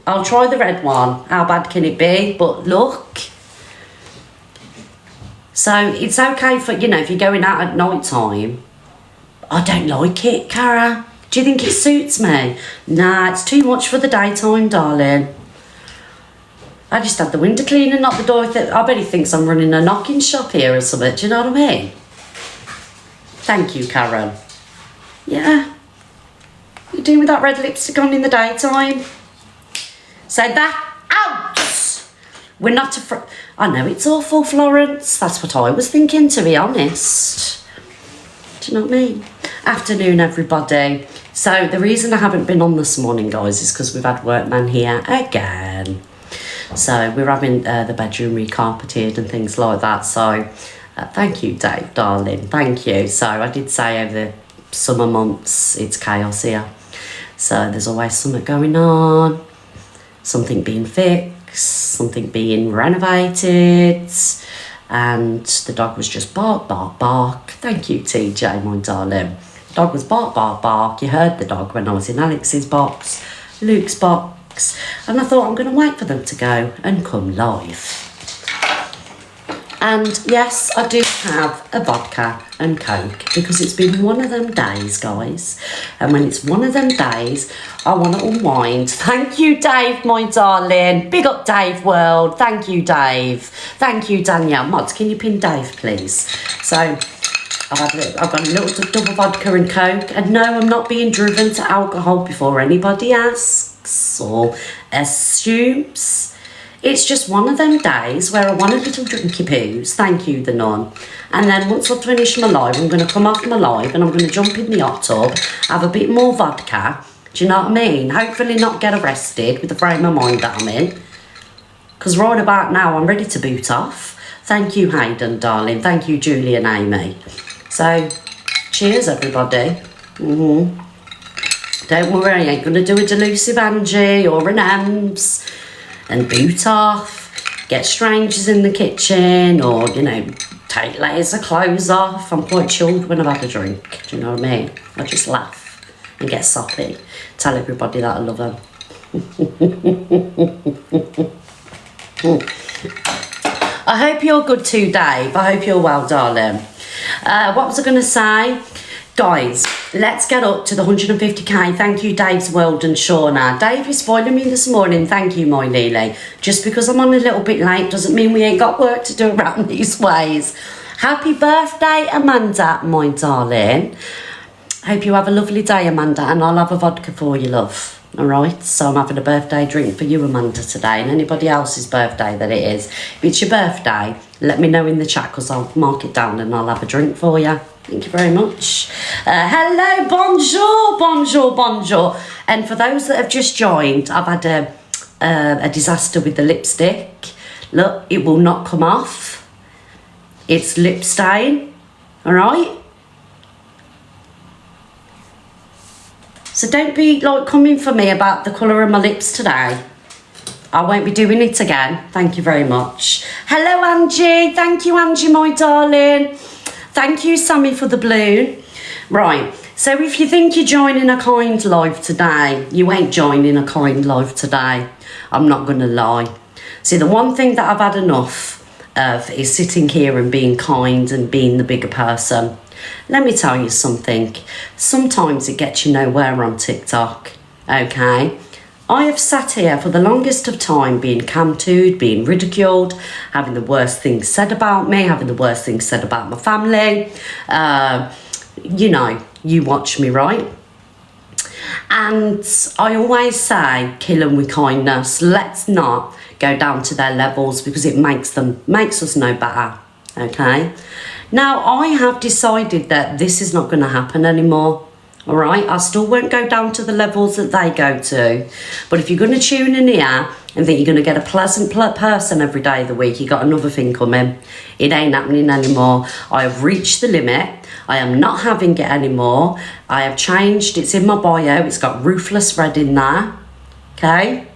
I'll try the red one. How bad can it be? But look. So it's okay for, you know, if you're going out at night time. I don't like it, Cara. Do you think it suits me? Nah, it's too much for the daytime, darling. I just had the window clean and not the door. I bet he thinks I'm running a knocking shop here or something. Do you know what I mean? Thank you, Karen. Yeah. What are you doing with that red lipstick on in the daytime? Say that out! We're not I know it's awful, Florence. That's what I was thinking, to be honest. Do you know what I mean? Afternoon, everybody. So the reason I haven't been on this morning, guys, is because we've had workmen here again. So we're having the bedroom recarpeted and things like that. So thank you, Dave, darling. Thank you. So I did say over the summer months, it's chaos here. So there's always something going on. Something being fixed. Something being renovated. And the dog was just bark, bark, bark. Thank you, TJ, my darling. The dog was bark, bark, bark. You heard the dog when I was in Alex's box, Luke's box. And I thought I'm going to wait for them to go and come live. And yes, I do have a vodka and Coke because it's been one of them days, guys. And when it's one of them days, I want to unwind. Thank you, Dave, my darling. Big up, Dave World. Thank you, Dave. Thank you, Danielle. Mods, can you pin Dave, please? So I've got a little double vodka and Coke. And no, I'm not being driven to alcohol before anybody asks or assumes. It's just one of them days where I want a little drinky poos. Thank you, the nun. And then once I finish my live, I'm going to come off my live and I'm going to jump in the hot tub, have a bit more vodka. Do you know what I mean? Hopefully not get arrested with the frame of mind that I'm in. Because right about now, I'm ready to boot off. Thank you, Hayden, darling. Thank you, Julie and Amy. So, cheers, everybody. Don't worry, I ain't going to do a delusive Angie or an Ems and boot off, get strangers in the kitchen, or, you know, take layers of clothes off. I'm quite chilled when I've had a drink, do you know what I mean? I just laugh and get soppy, tell everybody that I love them. I hope you're good too, Dave. I hope you're well, darling. What was I going to say? Guys, let's get up to the 150k. Thank you, Dave's World and Shauna. Dave is spoiling me this morning. Thank you, my Lily. Just because I'm on a little bit late doesn't mean we ain't got work to do around these ways. Happy birthday, Amanda, my darling. Hope you have a lovely day, Amanda, and I'll have a vodka for you, love. All right, so I'm having a birthday drink for you, Amanda, today, and anybody else's birthday that it is. If it's your birthday, let me know in the chat because I'll mark it down and I'll have a drink for you. Thank you very much. Hello, bonjour, bonjour, bonjour. And for those that have just joined, I've had a disaster with the lipstick. Look, it will not come off. It's lip stain, all right? So don't be like coming for me about the colour of my lips today. I won't be doing it again. Thank you very much. Hello, Angie. Thank you, Angie, my darling. Thank you, Sammy, for the balloon. Right, so if you think you're joining a kind live today, you ain't joining a kind live today. I'm not going to lie. See, the one thing that I've had enough of is sitting here and being kind and being the bigger person. Let me tell you something. Sometimes it gets you nowhere on TikTok, okay? I have sat here for the longest of time being camped, being ridiculed, having the worst things said about me, having the worst things said about my family. You know, you watch me, right? And I always say, kill them with kindness. Let's not go down to their levels because it makes us no better, okay? Now, I have decided that this is not going to happen anymore. All right, I still won't go down to the levels that they go to. But if you're going to tune in here and think you're going to get a pleasant person every day of the week, you got another thing coming. It ain't happening anymore. I have reached the limit. I am not having it anymore. I have changed. It's in my bio. It's got ruthless red in there. Okay?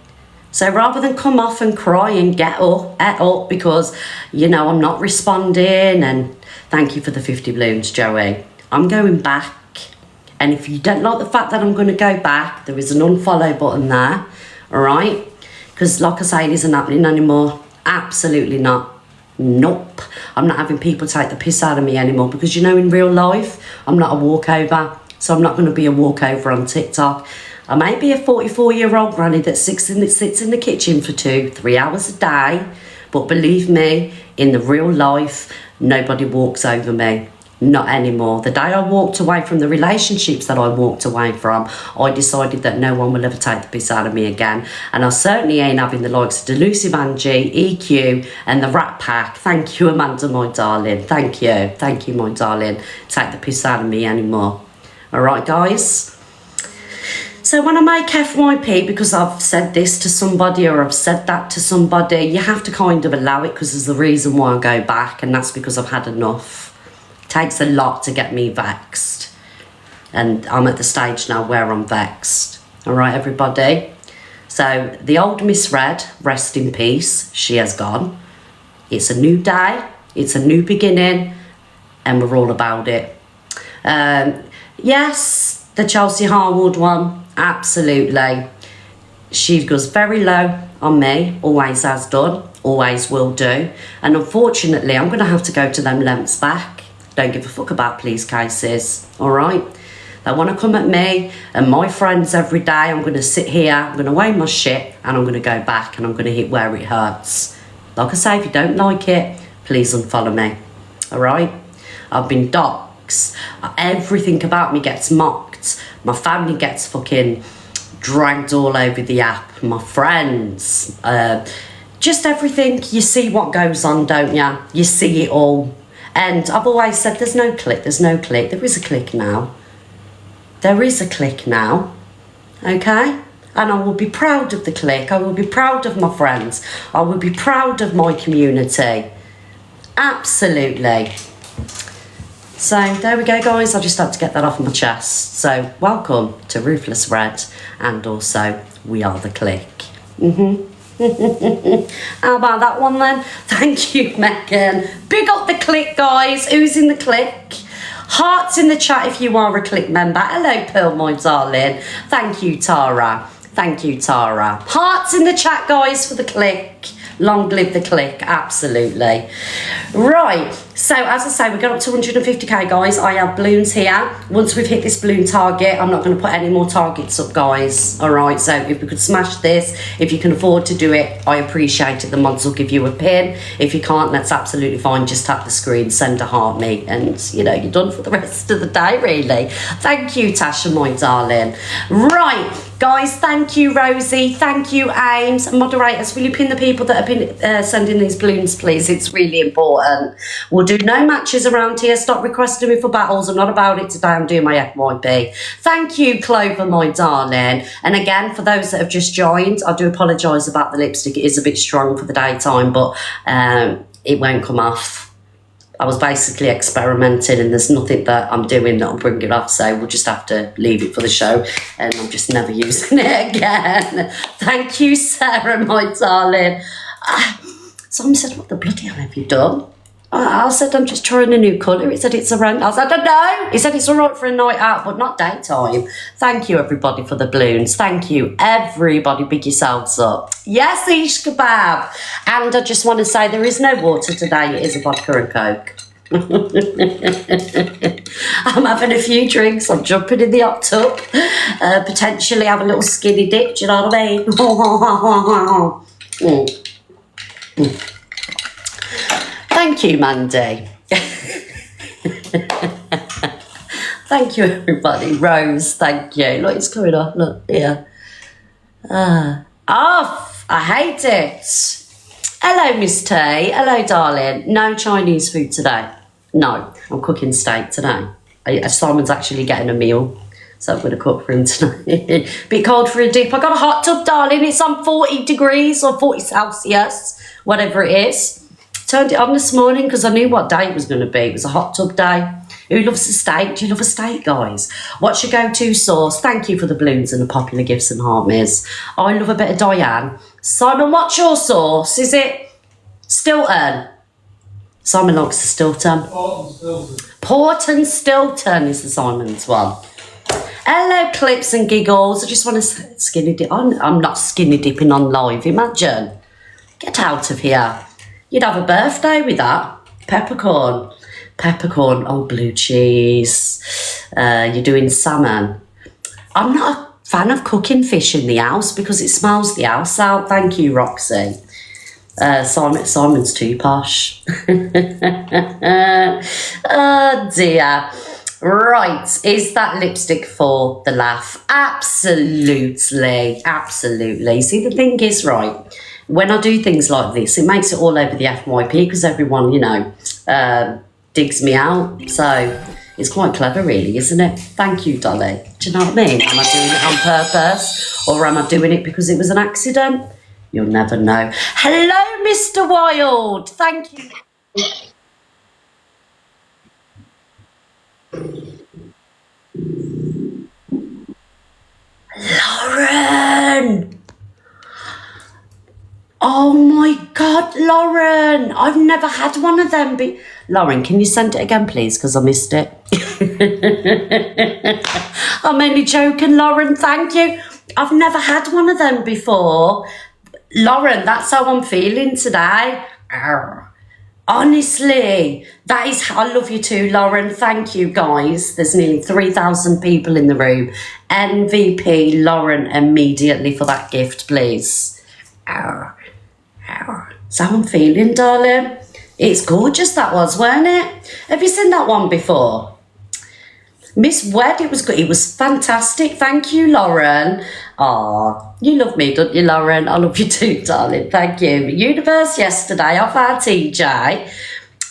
So rather than come off and cry and get up because, you know, I'm not responding, and thank you for the 50 balloons, Joey. I'm going back. And if you don't like the fact that I'm going to go back, there is an unfollow button there, all right? Because like I say, it isn't happening anymore. Absolutely not. Nope. I'm not having people take the piss out of me anymore, because you know, in real life, I'm not a walkover. So I'm not going to be a walkover on TikTok. I may be a 44-year-old granny that sits in the kitchen for 2-3 hours a day. But believe me, in the real life, nobody walks over me. Not anymore. The day I walked away from the relationships that I walked away from, I decided that no one will ever take the piss out of me again. And I certainly ain't having the likes of Delusive Angie, EQ, and the Rat Pack. Thank you, Amanda, my darling. Thank you. Thank you, my darling. Take the piss out of me anymore. All right, guys? So when I make FYP, because I've said this to somebody or I've said that to somebody, you have to kind of allow it, because there's a reason why I go back, and that's because I've had enough. Takes a lot to get me vexed, and I'm at the stage now where I'm vexed. All right, everybody? So the old Miss Red, rest in peace, she has gone. It's a new day, it's a new beginning, and we're all about it. Yes, the Chelsea Harwood one, absolutely. She goes very low on me, always has done, always will do, and unfortunately I'm going to have to go to them lengths back. Don't give a fuck about police cases, all right? They want to come at me and my friends every day. I'm going to sit here, I'm going to weigh my shit, and I'm going to go back, and I'm going to hit where it hurts. Like I say, if you don't like it, please unfollow me, all right? I've been doxxed. Everything about me gets mocked. My family gets fucking dragged all over the app. My friends, just everything. You see what goes on, don't you? You see it all. And I've always said there's no click, there's no click. There is a click now. There is a click now, okay? And I will be proud of the click. I will be proud of my friends. I will be proud of my community. Absolutely. So there we go, guys. I just had to get that off my chest. So welcome to Ruthless Red, and also We Are The Click. How about that one then? Thank you, Megan. Big up the click, guys. Who's in the click? Hearts in the chat if you are a click member. Hello, Pearl, my darling. Thank you, Tara. Thank you, Tara. Hearts in the chat, guys, for the click. Long live the click, absolutely. Right, so as I say, we got up to 150k, guys. I have balloons here. Once we've hit this balloon target, I'm not going to put any more targets up, guys. All right, so if we could smash this, if you can afford to do it, I appreciate it. The mods will give you a pin. If you can't, that's absolutely fine. Just tap the screen, send a heart me, and you know, you're done for the rest of the day, really. Thank you, Tasha, my darling. Right, guys, thank you, Rosie. Thank you, Ames. Moderators, will you pin the people that have been sending these balloons, please? It's really important. We'll do no matches around here. Stop requesting me for battles. I'm not about it today. I'm doing my FYP. Thank you, Clover, my darling. And again, for those that have just joined, I do apologise about the lipstick. It is a bit strong for the daytime, but it won't come off. I was basically experimenting, and there's nothing that I'm doing that'll bring it off, so we'll just have to leave it for the show, and I'm just never using it again. Thank you, Sarah, my darling. Someone said, what the bloody hell have you done? I said, I'm just trying a new colour. He said, it's around. I said, I don't know. He said, it's all right for a night out, but not daytime. Thank you, everybody, for the balloons. Thank you, everybody. Big yourselves up. Yes, Ish Kebab. And I just want to say there is no water today. It is a vodka and Coke. I'm having a few drinks. I'm jumping in the hot tub. Potentially have a little skinny dip. Do you know what I mean? Thank you, Mandy. Thank you, everybody. Rose, thank you. Look, it's coming up. Look, here. Off. I hate it. Hello, Miss T. Hello, darling. No Chinese food today. No, I'm cooking steak today. Simon's actually getting a meal, so I'm going to cook for him tonight. Bit cold for a dip. I got a hot tub, darling. It's on 40 degrees or 40 Celsius, whatever it is. Turned it on this morning because I knew what day it was going to be. It was a hot tub day. Who loves a steak? Do you love a steak, guys? What's your go-to sauce? Thank you for the balloons and the popular gifts and heart mirrors. I love a bit of Diane. Simon, what's your sauce? Is it Stilton? Simon likes the Stilton. Port and Stilton is the Simon's one. Hello, clips and giggles. I just want to skinny dip. I'm not skinny dipping on live. Imagine. Get out of here. You'd have a birthday with that. Peppercorn. Peppercorn. Oh, blue cheese. You're doing salmon. I'm not a fan of cooking fish in the house because it smells the house out. Thank you, Roxy. Simon's too posh. Oh, dear. Right, is that lipstick for the laugh? Absolutely, absolutely. See, the thing is, right, when I do things like this, it makes it all over the FYP because everyone, you know, digs me out. So it's quite clever, really, isn't it? Thank you, Dolly. Do you know what I mean? Am I doing it on purpose or am I doing it because it was an accident? You'll never know. Hello, Mr. Wild. Thank you. Lauren! Oh my God, Lauren! I've never had one of them. Lauren, can you send it again, please? Because I missed it. I'm only joking, Lauren. Thank you. I've never had one of them before. Lauren, that's how I'm feeling today. Arr. Honestly, that is how I love you too, Lauren. Thank you, guys. There's nearly 3,000 people in the room. MVP Lauren immediately for that gift, please. Ow. Ow. That's how I'm feeling, darling. It's gorgeous, that was, weren't it? Have you seen that one before? Miss Wed, it was good. It was fantastic. Thank you, Lauren. Aw, you love me, don't you, Lauren? I love you too, darling. Thank you. Universe yesterday off our TJ.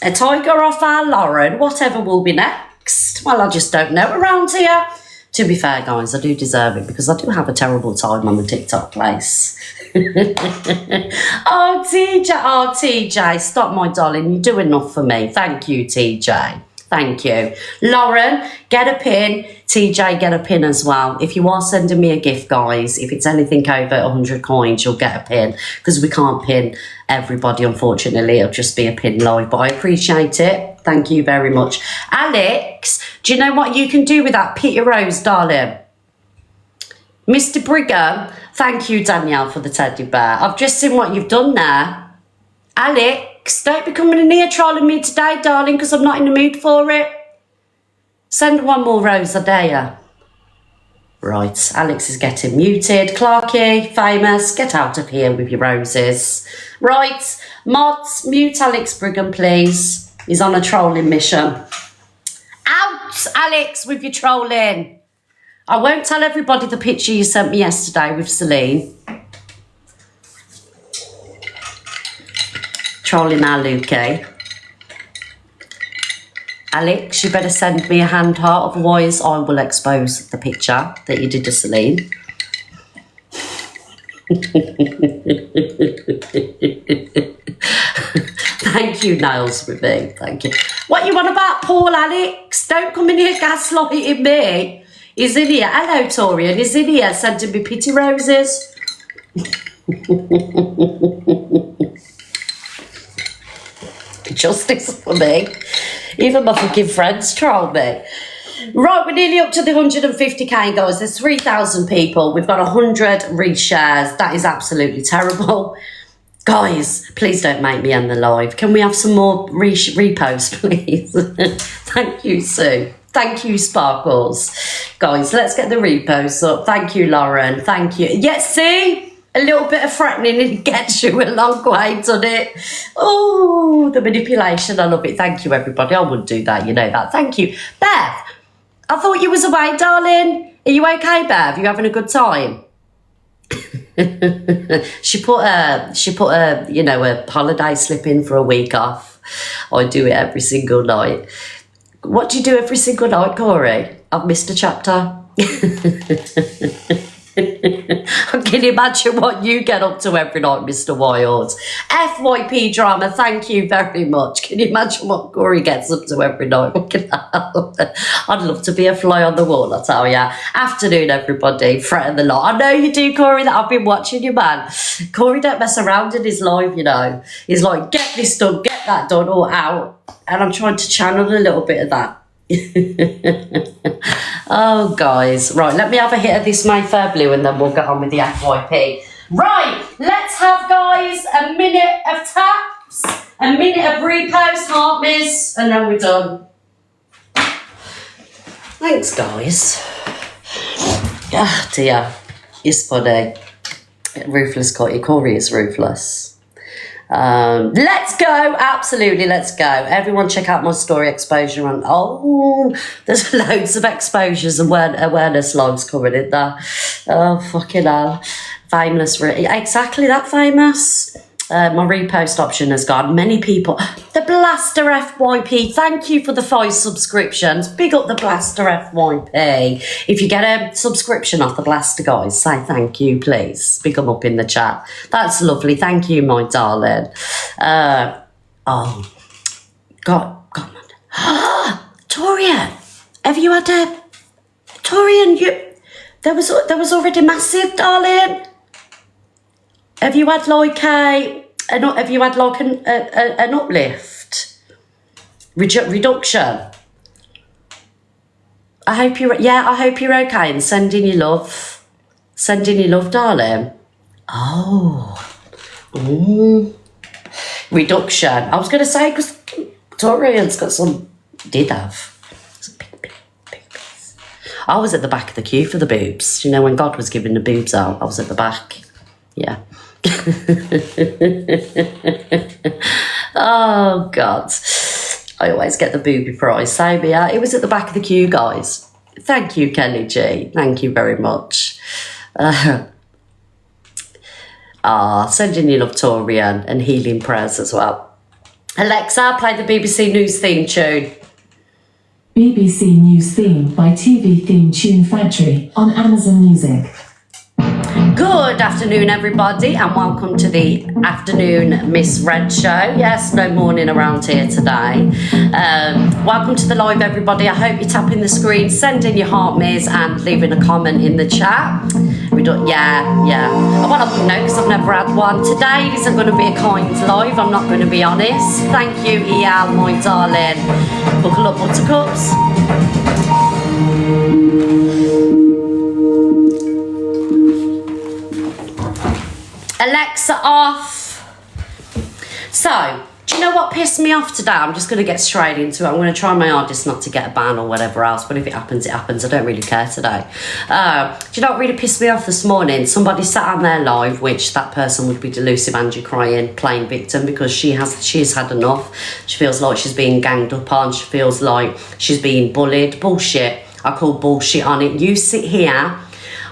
A tiger off our Lauren. Whatever will be next? Well, I just don't know around here. To be fair, guys, I do deserve it because I do have a terrible time on the TikTok place. Oh, TJ, stop, my darling. You do enough for me. Thank you, TJ. Thank you. Lauren, get a pin. TJ, get a pin as well. If you are sending me a gift, guys, if it's anything over 100 coins, you'll get a pin because we can't pin everybody, unfortunately. It'll just be a pin live, but I appreciate it. Thank you very much. Alex, do you know what you can do with that Peter Rose, darling? Mr. Brigham, thank you, Danielle, for the teddy bear. I've just seen what you've done there. Alex, don't be coming in here trolling me today, darling, because I'm not in the mood for it. Send one more rose, I dare you. Right, Alex is getting muted. Clarky, famous, get out of here with your roses. Right, mods, mute Alex Brigham, please. He's on a trolling mission. Out, Alex, with your trolling. I won't tell everybody the picture you sent me yesterday with Celine. Trolling our Lukey. Alex, you better send me a hand heart, otherwise I will expose the picture that you did to Celine. Thank you, Niles, with me. Thank you. What you want about Paul, Alex? Don't come in here gaslighting me. He's in here. Hello, Torian. He's in here sending me pity roses. Justice for me. Even my fucking friends troll me. Right, we're nearly up to the 150k, guys. There's 3,000 people. We've got 100 reshares. That is absolutely terrible. Guys, please don't make me end the live. Can we have some more reposts, please? Thank you, Sue. Thank you, Sparkles. Guys, let's get the reposts up. Thank you, Lauren. Thank you. Yes, see? A little bit of threatening, it gets you a long way, doesn't it? Oh, the manipulation, I love it. Thank you, everybody. I wouldn't do that, you know that. Thank you. Bev, I thought you was away, darling. Are you okay, Bev? You having a good time? she put a you know, a holiday slip in for a week off. I do it every single night. What do you do every single night, Corey? I've missed a chapter. I can imagine what you get up to every night, Mr. Wild. FYP drama, thank you very much. Can you imagine what Corey gets up to every night? I'd love to be a fly on the wall, I tell ya. Afternoon, everybody. Fretting the lot. I know you do, Corey, that I've been watching you, man. Corey don't mess around in his life, you know. He's like, get this done, get that done, or out. And I'm trying to channel a little bit of that Oh, guys. Right, let me have a hit of this Mayfair Blue and then we'll get on with the FYP. Right, let's have, guys, a minute of taps, a minute of repost, heart miss, and then we're done. Thanks, guys. Ah, dear. It's funny. Ruthless Corey is ruthless. Let's go, absolutely, let's go. Everyone check out my story exposure and there's loads of exposures and awareness logs coming in there. Oh, fucking hell. Famous, exactly that famous. My repost option has gone. Many people, the Blaster FYP, thank you for the 5 subscriptions. Big up the Blaster FYP. If you get a subscription off the Blaster, guys, say thank you, please. Big them up in the chat. That's lovely. Thank you, my darling. God, Torian, have you had a Torian? There was already massive, darling. Have you had like an uplift? Reduction? I hope you're okay and sending your love. Darling. Reduction. I was going to say, because Torian's got did have some big boobs. I was at the back of the queue for the boobs. You know, when God was giving the boobs out, I was at the back. Yeah. Oh, God. I always get the booby prize. So, yeah, it was at the back of the queue, guys. Thank you, Kelly G. Thank you very much. Sending you love, Torian, and healing prayers as well. Alexa, play the BBC News theme tune. BBC News theme by TV Theme Tune Factory on Amazon Music. Good afternoon, everybody, and welcome to the afternoon Miss Red show. Yes, no morning around here today. Welcome to the live, everybody. I hope you're tapping the screen, sending your heart miss, and leaving a comment in the chat. Yeah. Well, I wouldn't know because I've never had one. Today isn't going to be a kind live, I'm not going to be honest. Thank you, EL, my darling. Buckle up, buttercups. Alexa off. So, do you know what pissed me off today? I'm just going to get straight into it. I'm going to try my hardest not to get a ban or whatever else, but if it happens, it happens. I don't really care today. Do you know what really pissed me off this morning? Somebody sat on their live, which that person would be Delusive Angie crying, playing victim, because she's had enough. She feels like she's being ganged up on. She feels like she's being bullied. Bullshit. I call bullshit on it. You sit here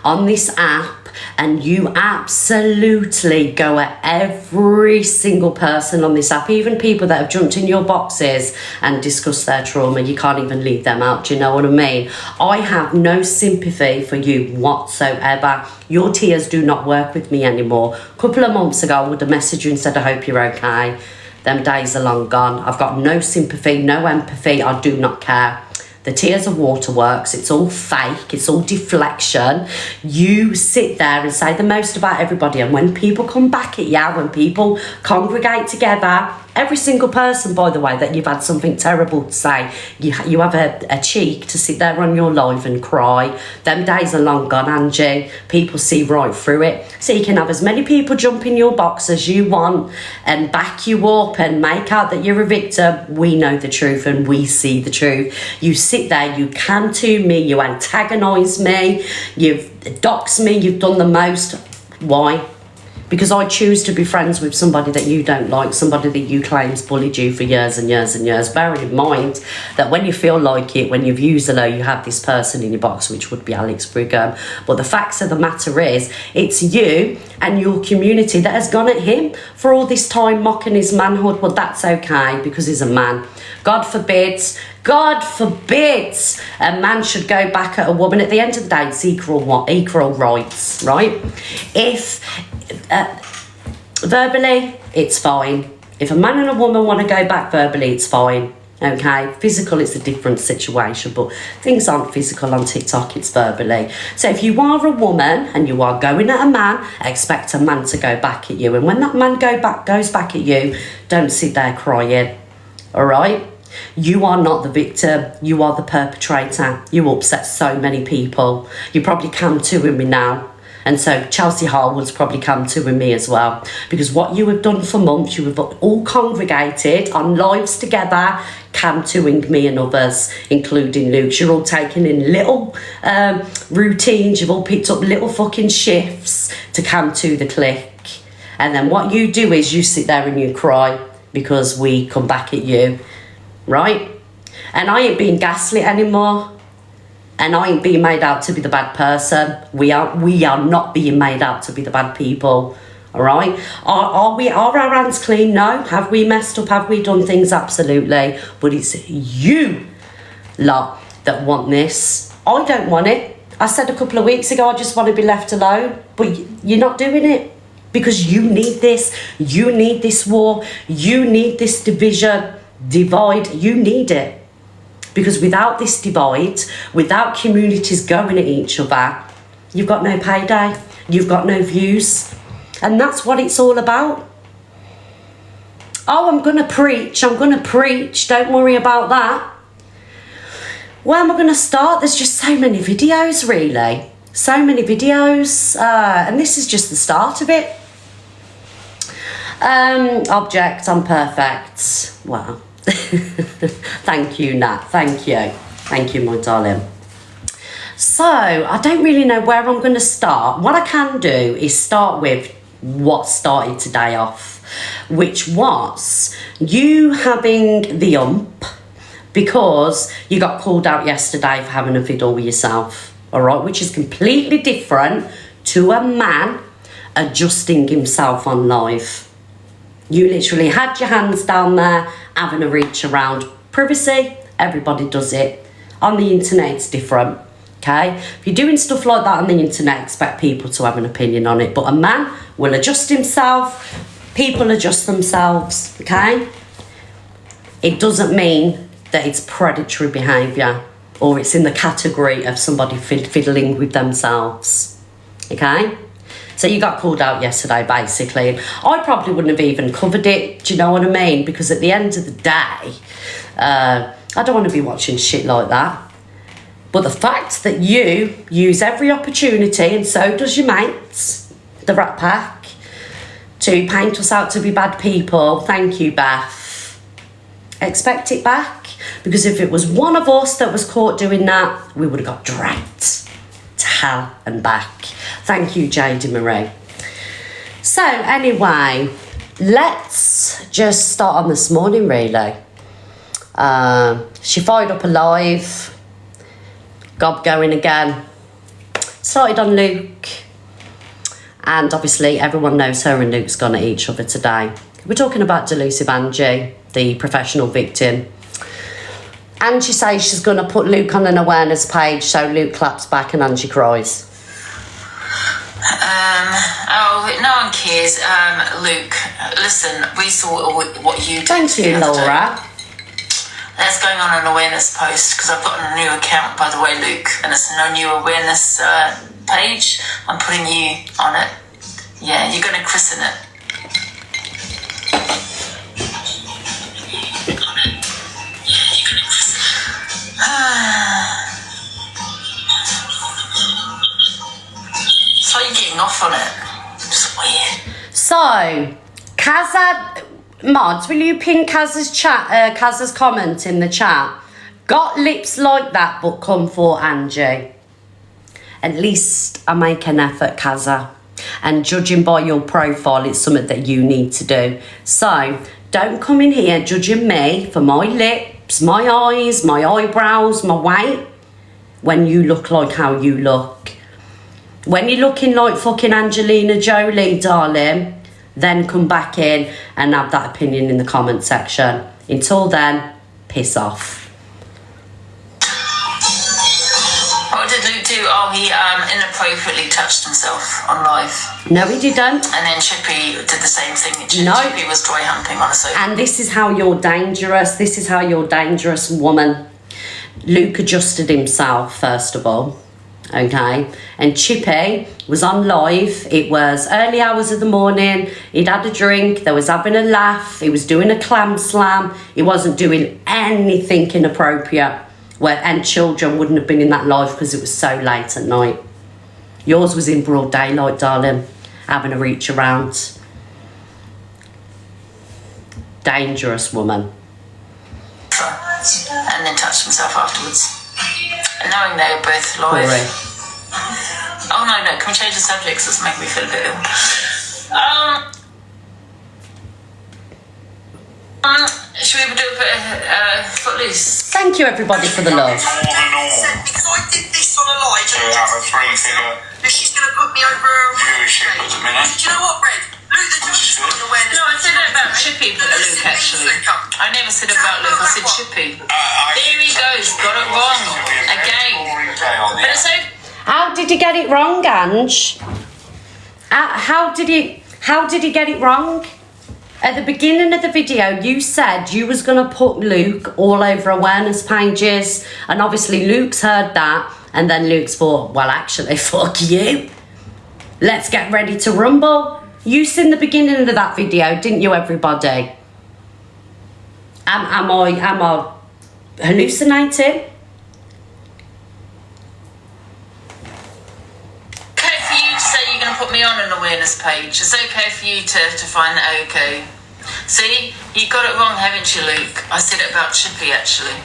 on this app and you absolutely go at every single person on this app, even people that have jumped in your boxes and discussed their trauma. You can't even leave them out. Do you know what I mean? I have no sympathy for you whatsoever. Your tears do not work with me anymore. A couple of months ago, I would have messaged you and said, I hope you're okay. Them days are long gone. I've got no sympathy, no empathy. I do not care. The tears are waterworks. It's all fake. It's all deflection. You sit there and say the most about everybody. And when people come back at you, when people congregate together, every single person, by the way, that you've had something terrible to say, you have a cheek to sit there on your live and cry. Them days are long gone, Angie. People see right through it. So you can have as many people jump in your box as you want and back you up and make out that you're a victim. We know the truth and we see the truth. You sit there, you can to me, you antagonise me, you've doxed me, you've done the most. Why? Because I choose to be friends with somebody that you don't like, somebody that you claim's bullied you for years and years and years. Bearing in mind that when you feel like it, when you've used a low, you have this person in your box, which would be Alex Brigham. But the facts of the matter is, it's you and your community that has gone at him for all this time, mocking his manhood. Well, that's okay, because he's a man. God forbids a man should go back at a woman. At the end of the day, it's equal rights, right? If verbally, it's fine. If a man and a woman want to go back verbally, it's fine. Okay, physical, it's a different situation, but things aren't physical on TikTok, it's verbally. So if you are a woman and you are going at a man, expect a man to go back at you. And when that man goes back at you, don't sit there crying. All right? You are not the victim. You are the perpetrator. You upset so many people. You probably come to with me now. And so Chelsea Harwood's probably come to with me as well. Because what you have done for months, you have all congregated on lives together, cam toing me and others, including Luke. You're all taking in little routines. You've all picked up little fucking shifts to come to the clique. And then what you do is you sit there and you cry because we come back at you. Right? And I ain't being gaslit anymore. And I ain't being made out to be the bad person. We are not being made out to be the bad people. All right? Are our hands clean? No. Have we messed up? Have we done things? Absolutely. But it's you lot that want this. I don't want it. I said a couple of weeks ago, I just want to be left alone. But you're not doing it. Because you need this. You need this war. You need this division, divide. You need it. Because without this divide, without communities going at each other, you've got no payday, you've got no views. And that's what it's all about. Oh, I'm going to preach, don't worry about that. Where am I going to start? There's just so many videos, really. So many videos. And this is just the start of it. Object, I'm perfect. Wow. Thank you, Nat. Thank you, my darling. So I don't really know where I'm going to start. What I can do is start with what started today off, which was you having the because you got called out yesterday for having a fiddle with yourself, all right, which is completely different to a man adjusting himself on live. You literally had your hands down there, having a reach around. Privacy, everybody does it. On the internet, it's different, okay? If you're doing stuff like that on the internet, expect people to have an opinion on it. But a man will adjust himself. People adjust themselves, okay? It doesn't mean that it's predatory behaviour or it's in the category of somebody fiddling with themselves, okay? So you got called out yesterday, basically. I probably wouldn't have even covered it, do you know what I mean? Because at the end of the day, I don't want to be watching shit like that. But the fact that you use every opportunity, and so does your mates, the Rat Pack, to paint us out to be bad people, thank you, Beth. Expect it back. Because if it was one of us that was caught doing that, we would have got dragged to hell and back. Thank you, Jade Marie. So anyway, let's just start on this morning, really. She fired up a live, Gob going again. Started on Luke. And obviously everyone knows her and Luke's gone at each other today. We're talking about Delusive Angie, the professional victim. Angie says she's going to put Luke on an awareness page so Luke claps back and Angie cries. No one cares. Luke, listen, we saw what you did. Thank you, Laura. That's going on an awareness post because I've got a new account, by the way, Luke, and it's no new awareness page. I'm putting you on it. Yeah, you're going to christen it. So you're getting off on it. It's weird. So, Kaza, mods, will you pin Kaza's chat, Kaza's comment in the chat? Got lips like that, but come for Angie. At least I make an effort, Kaza. And judging by your profile, it's something that you need to do. So, don't come in here judging me for my lips, my eyes, my eyebrows, my weight, when you look like how you look. When you're looking like fucking Angelina Jolie, darling, then come back in and have that opinion in the comment section. Until then, piss off. What did Luke do? Oh, he inappropriately touched himself on live. No, he didn't. And then Chippy did the same thing. No. Chippy was dry humping on a sofa. And this is how you're dangerous. This is how you're dangerous, woman. Luke adjusted himself, first of all. okay? And Chippy was on live. It was early hours of the morning. He'd had a drink. They was having a laugh. He was doing a clam slam. He wasn't doing anything inappropriate. And children wouldn't have been in that live because it was so late at night. Yours was in broad daylight, darling, having a reach around. Dangerous woman. And then touched himself afterwards. And knowing they were both live. Corey. Oh no, can we change the subjects? It's making me feel a bit ill. Should we do a bit of Footloose? Thank you, everybody, for the love. Because I did this on a live. To have a three-figure And she's going to put me over a viewership at the minute. Do you know what, Red? Luke the Judge has got an awareness. No, I said it about Chippy, Luke, actually. I never said about Luke, I said Chippy. There he goes, got it wrong. Again. But it's okay. How did he get it wrong, Ange? How did he get it wrong? At the beginning of the video, you said you was going to put Luke all over awareness pages. And obviously Luke's heard that. And then Luke's thought, well, actually, fuck you. Let's get ready to rumble. You seen the beginning of that video, didn't you, everybody? Am I hallucinating? Okay for you to say you're going to put me on an awareness page. It's okay for you to find that okay. See, you got it wrong, haven't you, Luke? I said it about Chippy, actually.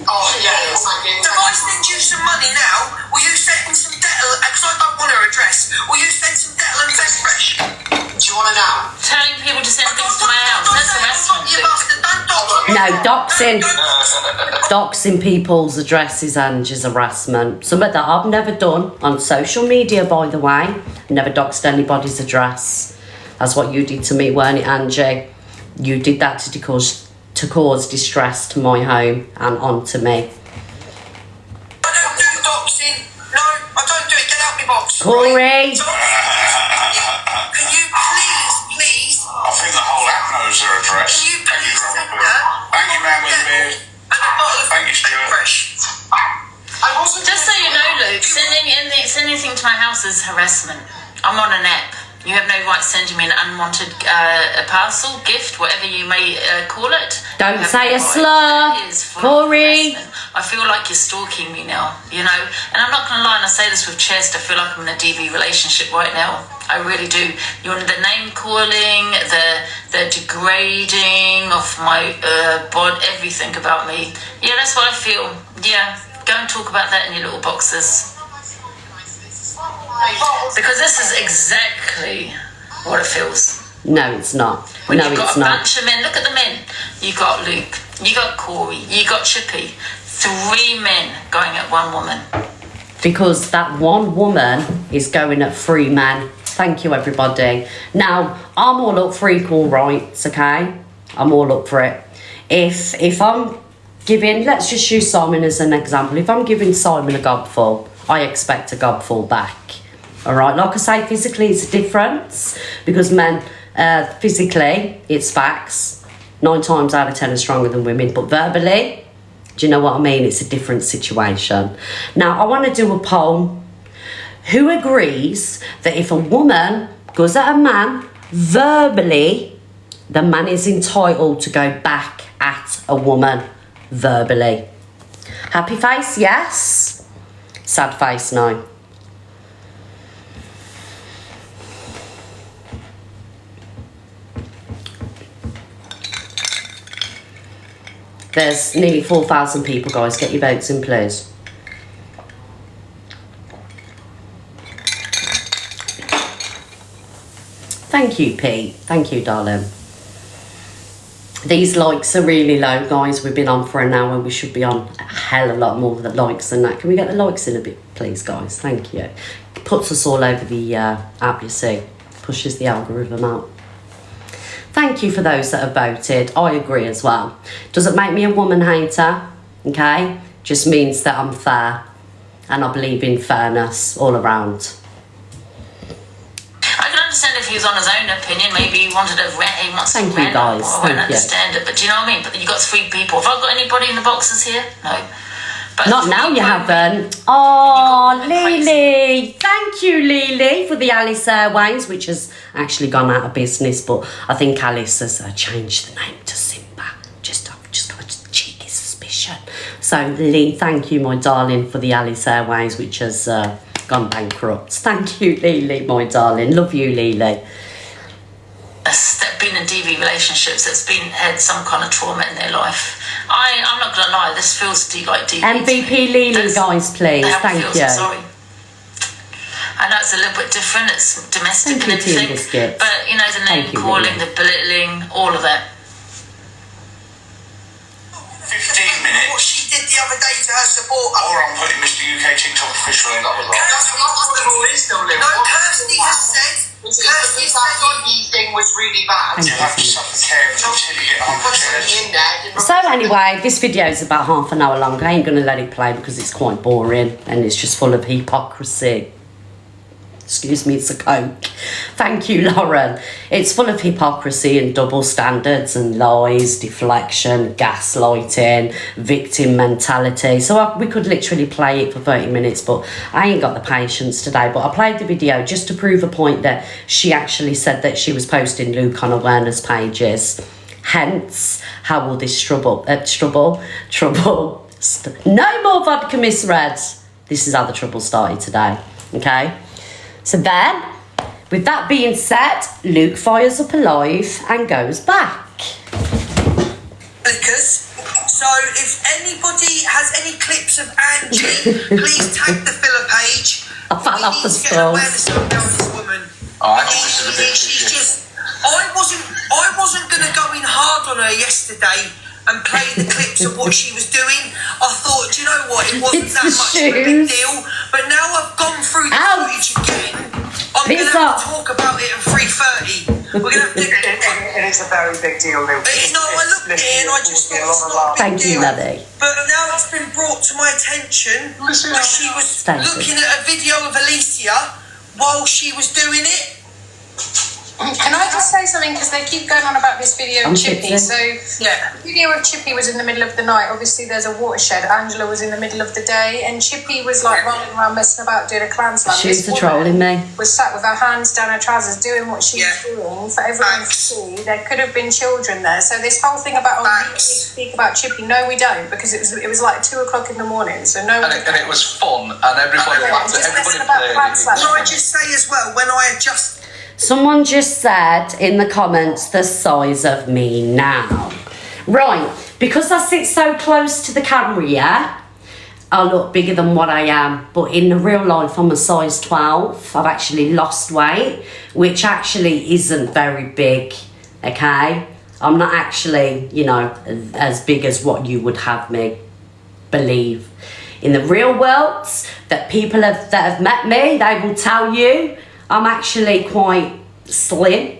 Oh, yeah. If I send you some money now, will you send me some dental, because I don't want her address, will you send some dental and Vet Fresh? Do you want it now? Telling people to send things to my house, that's harassment, You Luke. bastard, don't No, doxing people's addresses, Ange, is harassment. Something that I've never done on social media, by the way. Never doxed anybody's address. That's what you did to me, weren't it, Angie? You did that to cause distress to my home and onto me. I don't do doxing. No, I don't do it. Get out my box. Corey! Right? Can you please? I think the whole app knows their address. Can you Thank you, please send Robert. her Thank you, man with the beard. and a bottle of Thank you, Vet Stuart. Fresh? I wasn't. Just so you know, Luke, sending anything to my house is harassment. I'm on an app. You have no right sending me an unwanted a parcel, gift, whatever you may call it. Don't You have say no a right. slur, That is full of Corey. harassment. I feel like you're stalking me now, you know. And I'm not going to lie, and I say this with chest, I feel like I'm in a DV relationship right now. I really do. You're the name calling, the degrading of my bod, everything about me. Yeah, that's what I feel. Yeah, go and talk about that in your little boxes. Because this is exactly what it feels. No, it's not. When No, you've got it's a not. bunch of men, look at the men. You got Luke, you got Corey, you got Chippy. 3 men going at one woman. Because that one woman is going at 3 men. Thank you, everybody. Now, I'm all up for equal rights, okay? I'm all up for it. If I'm giving, let's just use Simon as an example. If I'm giving Simon a gobful, I expect a gobful back. All right, like I say, physically it's a difference because men, physically, it's facts. 9 times out of 10 are stronger than women, but verbally, do you know what I mean? It's a different situation. Now, I want to do a poll. Who agrees that if a woman goes at a man verbally, the man is entitled to go back at a woman verbally? Happy face, yes. Sad face, no. There's nearly 4,000 people, guys. Get your votes in, please. Thank you, Pete. Thank you, darling. These likes are really low, guys. We've been on for an hour. We should be on a hell of a lot more of the likes than that. Can we get the likes in a bit, please, guys? Thank you. It puts us all over the app, you see. Pushes the algorithm out. Thank you for those that have voted. I agree as well. Doesn't make me a woman hater, okay? Just means that I'm fair and I believe in fairness all around. I can understand if he was on his own opinion. Maybe he wanted to rant. He wants Thank to you, rant. guys. I Thank won't you. understand it. But do you know what I mean? But you got 3 people. Have I got anybody in the boxes here? No. But Not now, you haven't. Oh, Lily. Thank you, Lily, for the Alice Airways, which has actually gone out of business. But I think Alice has changed the name to Simba. I've just got a cheeky suspicion. So, Lily, thank you, my darling, for the Alice Airways, which has gone bankrupt. Thank you, Lily, my darling. Love you, Lily. That been in DV relationships that's been had some kind of trauma in their life. I'm not gonna lie, this feels like DV. MVP Lily, guys, please. Thank you. Sorry. I know it's a little bit different. It's domestic Thank and you, Tea and everything, Biscuits. but you know the name Thank you, calling, Lily. the belittling, all of that. 15 minutes. What she did the other day to her supporter. Or I'm putting Mr. UK TikTok official in. That was right. That's what it all is, though, Liv. No, Kirsty has said. Kirsty said the thing was really bad. Thank You have to suffer care until you get on the chairs. So anyway, this video is about half an hour long. I ain't going to let it play because it's quite boring and it's just full of hypocrisy. Excuse me, it's a Coke. Thank you, Lauren. It's full of hypocrisy and double standards and lies, deflection, gaslighting, victim mentality. So we could literally play it for 30 minutes, but I ain't got the patience today. But I played the video just to prove a point that she actually said that she was posting Luke on awareness pages. Hence, how will this trouble, no more vodka misread. This is how the trouble started today, okay? So then, with that being said, Luke fires up alive and goes back. So if anybody has any clips of Angie, please tag the filler page. I fell off the We need to get awareness stools. around this woman. Oh, I think this is a bit She's shit. just. I wasn't gonna go in hard on her yesterday and play the clips of what she was doing. I thought, do you know what? It wasn't It's that the much of a big shoes. deal. But now I've gone through the Ow. footage again. I'm Piss gonna have off. to talk about it at 3:30. We're gonna have to. It is a very big deal, Luke. No, I looked at it and I just thought it's not a big Thank you, deal. Maddie. But now it's been brought to my attention that she was Thank you. looking at a video of Alicia while she was doing it. Can I just say something? Because they keep going on about this video I'm of Chippy. fixing. So, Yeah. the video of Chippy was in the middle of the night. Obviously, there's a watershed. Angela was in the middle of the day, and Chippy was like rolling around, messing about, doing a clan slam. She's This the woman trolling me. was sat with her hands down her trousers, doing what she Yeah. was doing for everyone to Facts. see. There could have been children there. So this whole thing about we need to Facts. speak about Chippy, no, we don't, because it was like 2:00 in the morning. So no, And it was fun, and everybody Yeah, laughed. just Everybody listen about played. Clan Slam. Can I just say as well, when I adjust. Someone just said in the comments the size of me now. Right, because I sit so close to the camera, yeah, I look bigger than what I am. But in the real life, I'm a size 12. I've actually lost weight, which actually isn't very big, okay? I'm not actually, you know, as big as what you would have me believe. In the real world, that have met me, they will tell you I'm actually quite slim.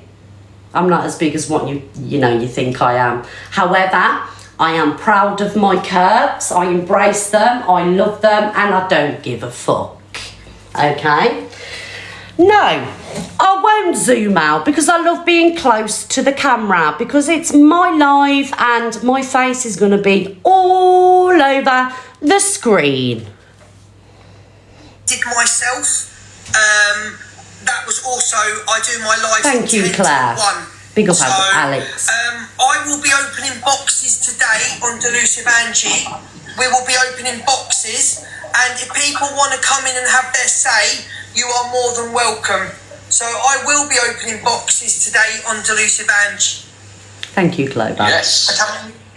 I'm not as big as what you think I am. However, I am proud of my curves. I embrace them, I love them, and I don't give a fuck. Okay? No, I won't zoom out because I love being close to the camera because it's my live and my face is going to be all over the screen. Did myself. That was also I do my live. Thank you, 10 to Claire. 1. Big up, So, Alex. I will be opening boxes today on Delusive Angie. We will be opening boxes, and if people want to come in and have their say, you are more than welcome. So I will be opening boxes today on Delusive Angie. Thank you, Clover. Yes.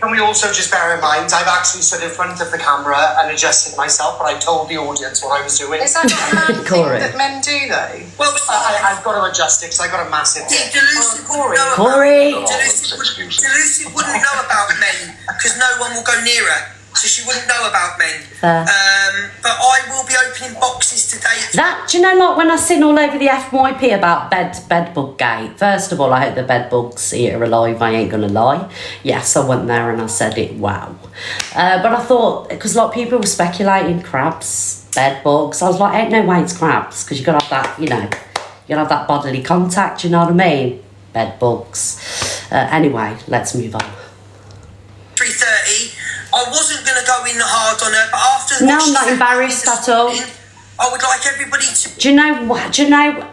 Can we also just bear in mind, I've actually stood in front of the camera and adjusted myself, but I told the audience what I was doing. is that not a man thing Corey. that men do though? Well, I've got to adjust it because I got a massive dick. Delusive wouldn't know Corey. about Delusive wouldn't know about men because no one will go near her, so she wouldn't know about men. Fair. But I will be opening boxes today. That, do you know, like when I sing all over the FYP about bedbug gate, first of all, I hope the bedbugs eat her alive, I ain't gonna lie. Yes, I went there and I said it, wow. But I thought, because like people were speculating crabs, bedbugs, I was like, ain't no way it's crabs, because you gotta have that, you know, You'll have that bodily contact, you know what I mean? Bed bugs. Anyway, let's move on. 3:30. I wasn't going to go in hard on her, but after... No, I'm not embarrassed at all. I would like everybody to... Do you know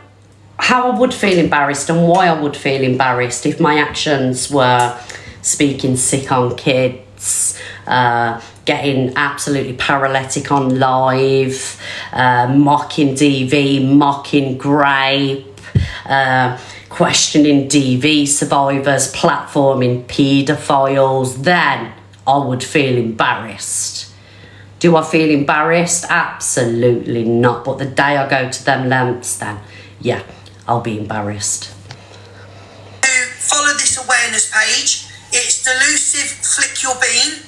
how I would feel embarrassed and why I would feel embarrassed if my actions were speaking sick on kids, getting absolutely paralytic on live, mocking DV, mocking Grape, questioning DV survivors, platforming paedophiles, then I would feel embarrassed. Do I feel embarrassed? Absolutely not. But the day I go to them lengths, then, yeah, I'll be embarrassed. Follow this awareness page. It's Delusive Flick Your Bean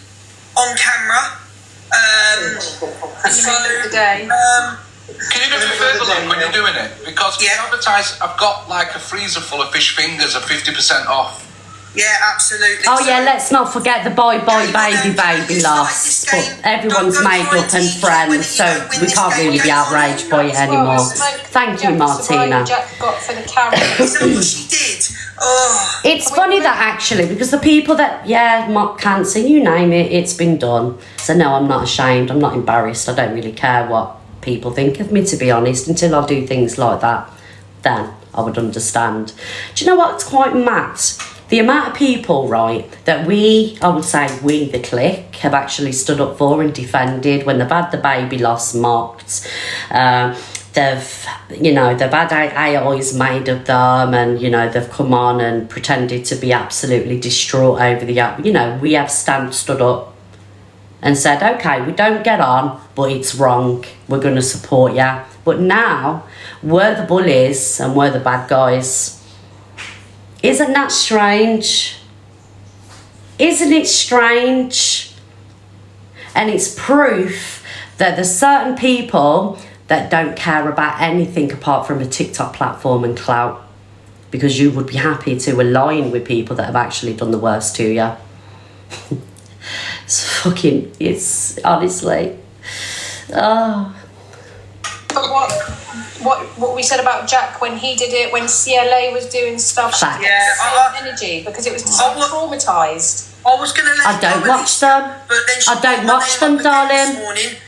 on camera. Can you do me a favour, Luke, when you're doing it? Because we advertise, I've got like a freezer full of fish fingers at 50% off. Yeah, absolutely. Oh yeah, let's not forget the bye baby loss. But everyone's made up and friends, so we can't really be outraged by it anymore. Thank you, Martina. Jack got for the camera. She did. Oh. It's funny that actually, because the people that, mock cancer, you name it, it's been done. So no, I'm not ashamed, I'm not embarrassed, I don't really care what people think of me, to be honest, until I do things like that. Then I would understand. Do you know what's quite mad? The amount of people, right, that I would say we, the clique, have actually stood up for and defended when they've had the baby loss mocked. They've had AIs made of them, and, they've come on and pretended to be absolutely distraught over the, we have stood up and said, okay, we don't get on, but it's wrong. We're going to support you. But now, we're the bullies and we're the bad guys. Isn't that strange? Isn't it strange? And it's proof that there's certain people that don't care about anything apart from a TikTok platform and clout, because you would be happy to align with people that have actually done the worst to you. It's honestly, oh. But what we said about Jack when he did it, when CLA was doing stuff, she had energy because it was traumatised. I was going to let I don't watch them. But then I don't watch them, darling.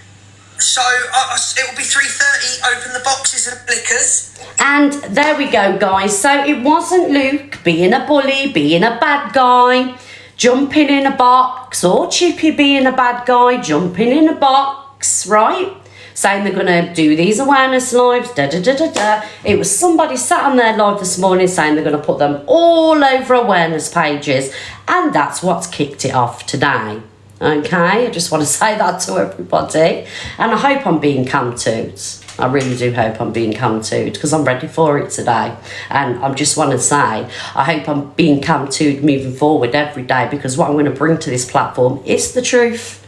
So it will be 3:30. Open the boxes of blickers. And there we go, guys. So it wasn't Luke being a bully, being a bad guy, jumping in a box, or Chippy being a bad guy, jumping in a box, right? Saying they're going to do these awareness lives, It was somebody sat on their live this morning saying they're going to put them all over awareness pages, and that's what's kicked it off today. Okay, I just want to say that to everybody, and I hope I'm being cam-tooed. I really do hope I'm being cam-tooed, because I'm ready for it today. And I just want to say, I hope I'm being cam-tooed moving forward every day, because what I'm going to bring to this platform is the truth.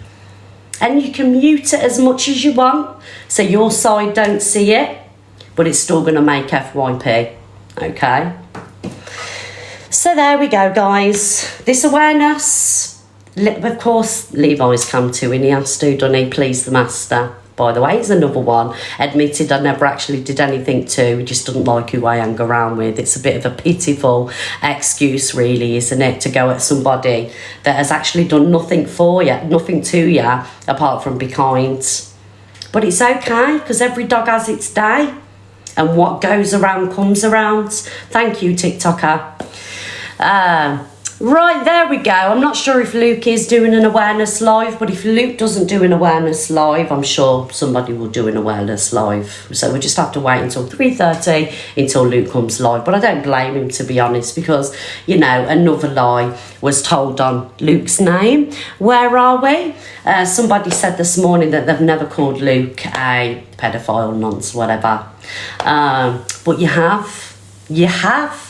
And you can mute it as much as you want, so your side don't see it, but it's still going to make FYP, okay? So there we go, guys. This awareness, of course, Levi's come to, and he has to, doesn't he? Please the master. By the way, he's another one. Admitted I never actually did anything to. He just doesn't like who I hang around with. It's a bit of a pitiful excuse, really, isn't it? To go at somebody that has actually done nothing for you, nothing to you, apart from be kind. But it's okay, because every dog has its day. And what goes around comes around. Thank you, TikToker. Right, there we go. I'm not sure if Luke is doing an awareness live, but if Luke doesn't do an awareness live, I'm sure somebody will do an awareness live. So we'll just have to wait until 3:30 until Luke comes live. But I don't blame him, to be honest, because, another lie was told on Luke's name. Where are we? Somebody said this morning that they've never called Luke a pedophile, nonce, whatever. But you have.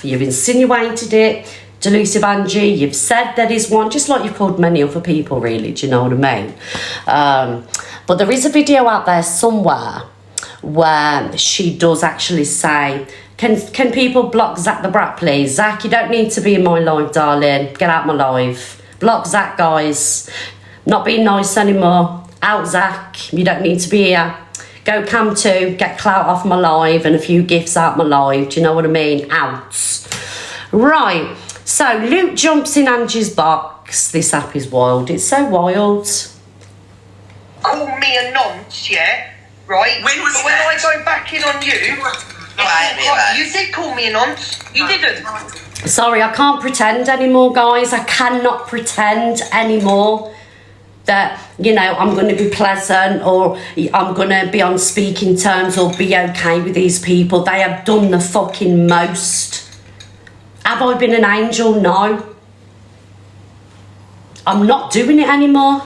You've insinuated it. Delusive Angie, you've said that is one, just like you've called many other people, really, do you know what I mean? But there is a video out there somewhere where she does actually say, can people block Zach the Brat, please? Zach, you don't need to be in my live, darling. Get out my live. Block Zach, guys. Not being nice anymore. Out, Zach. You don't need to be here. go cam 2, get clout off my live and a few gifts out my live. Do you know what I mean? Out. Right. So Luke jumps in Angie's box. This app is wild. It's so wild. Call me a nonce, yeah? Right? When I go back in on you, you did call me a nonce. You didn't. Sorry, I can't pretend anymore, guys. I cannot pretend anymore that, you know, I'm going to be pleasant or I'm going to be on speaking terms or be okay with these people. They have done the fucking most. Have I been an angel? No. I'm not doing it anymore.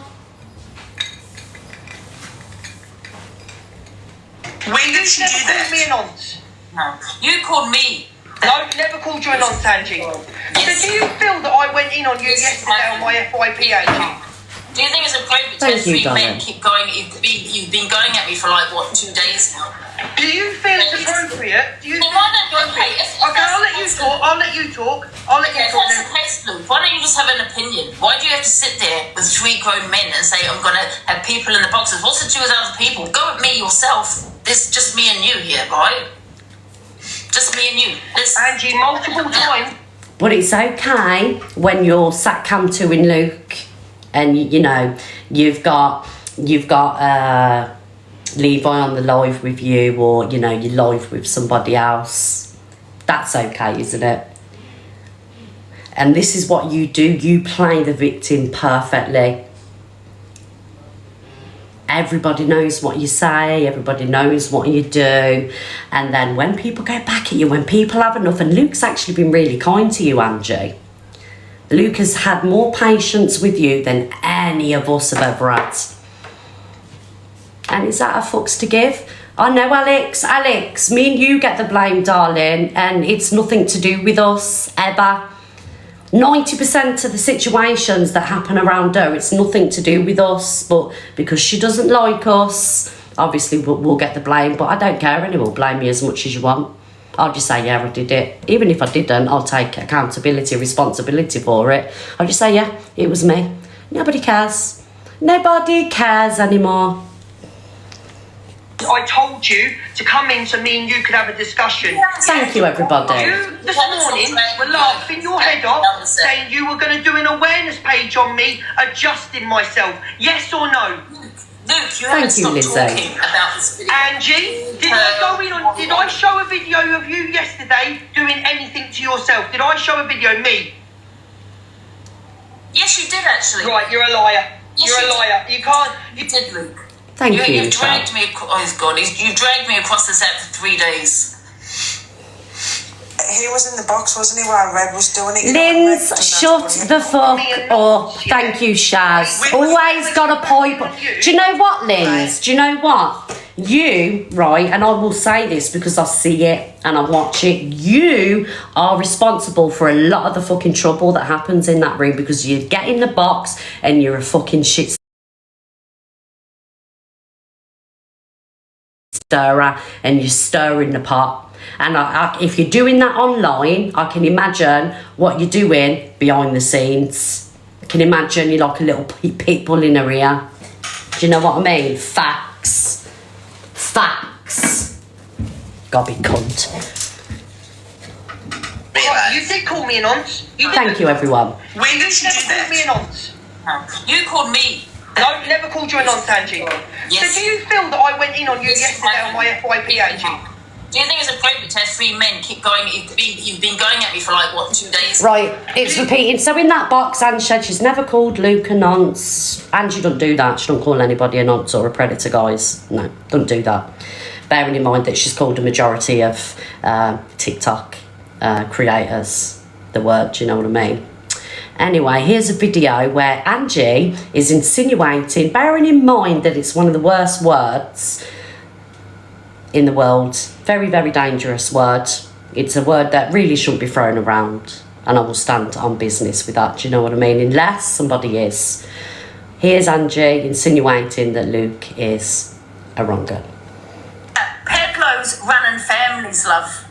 When did she do that? You never called me a nonce. No. You called me. No, never called you a nonce, Angie. Yes. So do you feel that I went in on you yesterday on my FYP, Angie? Do you think it's appropriate to have 3 men keep going? You've been going at me for like, what, 2 days now? Do you feel it's appropriate? Do you Then why don't you, Okay, I'll let you talk. I'll let you talk. If that's the case, Luke, why don't you just have an opinion? Why do you have to sit there with 3 grown men and say, I'm going to have people in the boxes? What's to do with other people? Go at me yourself. This is just me and you here, right? Just me and you. Angie, multiple times. But it's okay when you're sat cam 2 in Luke and, you know, you've got Levi on the live with you or, you know, you're live with somebody else. That's okay, isn't it? And this is what you do. You play the victim perfectly. Everybody knows what you say, everybody knows what you do. And then when people go back at you, when people have enough, and Luke's actually been really kind to you, Angie. Luke has had more patience with you than any of us have ever had. And is that a fucks to give? I know, Alex, me and you get the blame, darling, and it's nothing to do with us, ever. 90% of the situations that happen around her, it's nothing to do with us, but because she doesn't like us, obviously we'll get the blame, but I don't care anymore. Blame me as much as you want. I'll just say, yeah, I did it. Even if I didn't, I'll take accountability, responsibility for it. I'll just say, yeah, it was me. Nobody cares. Nobody cares anymore. I told you to come in so me and you could have a discussion. Thank you, everybody. You, this morning, were laughing your head off, saying you were going to do an awareness page on me, adjusting myself. Yes or no? Luke, you haven't stopped talking about this video. Angie, did I show a video of you yesterday doing anything to yourself? Did I show a video of me? Yes, you did, actually. Right, you're a liar. Yes, you're a liar. You can't... You did, Luke. Thank you. You've dragged me. Oh God! You dragged me across this app for 3 days. He was in the box, wasn't he? While Red was doing it. Linz, shut the fuck up. Thank you, Shaz. Always got a pipe. Do you know what, Linz? Do you know what? You, right, and I will say this because I see it and I watch it. You are responsible for a lot of the fucking trouble that happens in that room because you get in the box and you're a fucking shit stirrer and you're stirring the pot. And if you're doing that online, I can imagine what you're doing behind the scenes. I can imagine you're like a little pit bull in her ear. Do you know what I mean? Facts. Gotta be cunt. What, you did call me an nonce. Thank you, everyone. When did you call me a nonce? You called me. No, never called you a nonce, Angie. Yes. So do you feel that I went in on you yesterday on my FYP, Angie? Do you think it's appropriate to have 3 men keep going? You've been going at me for like, what, 2 days? Right, it's repeating. So in that box, Ange said she's never called Luke a nonce. Angie doesn't do that. She don't call anybody a nonce or a predator, guys. No, don't do that. Bearing in mind that she's called a majority of TikTok creators the word, do you know what I mean? Anyway, here's a video where Angie is insinuating, bearing in mind that it's one of the worst words in the world. Very, very dangerous word. It's a word that really shouldn't be thrown around. And I will stand on business with that, do you know what I mean? Unless somebody is. Here's Angie insinuating that Luke is a wronger. Pedlo's running families, love,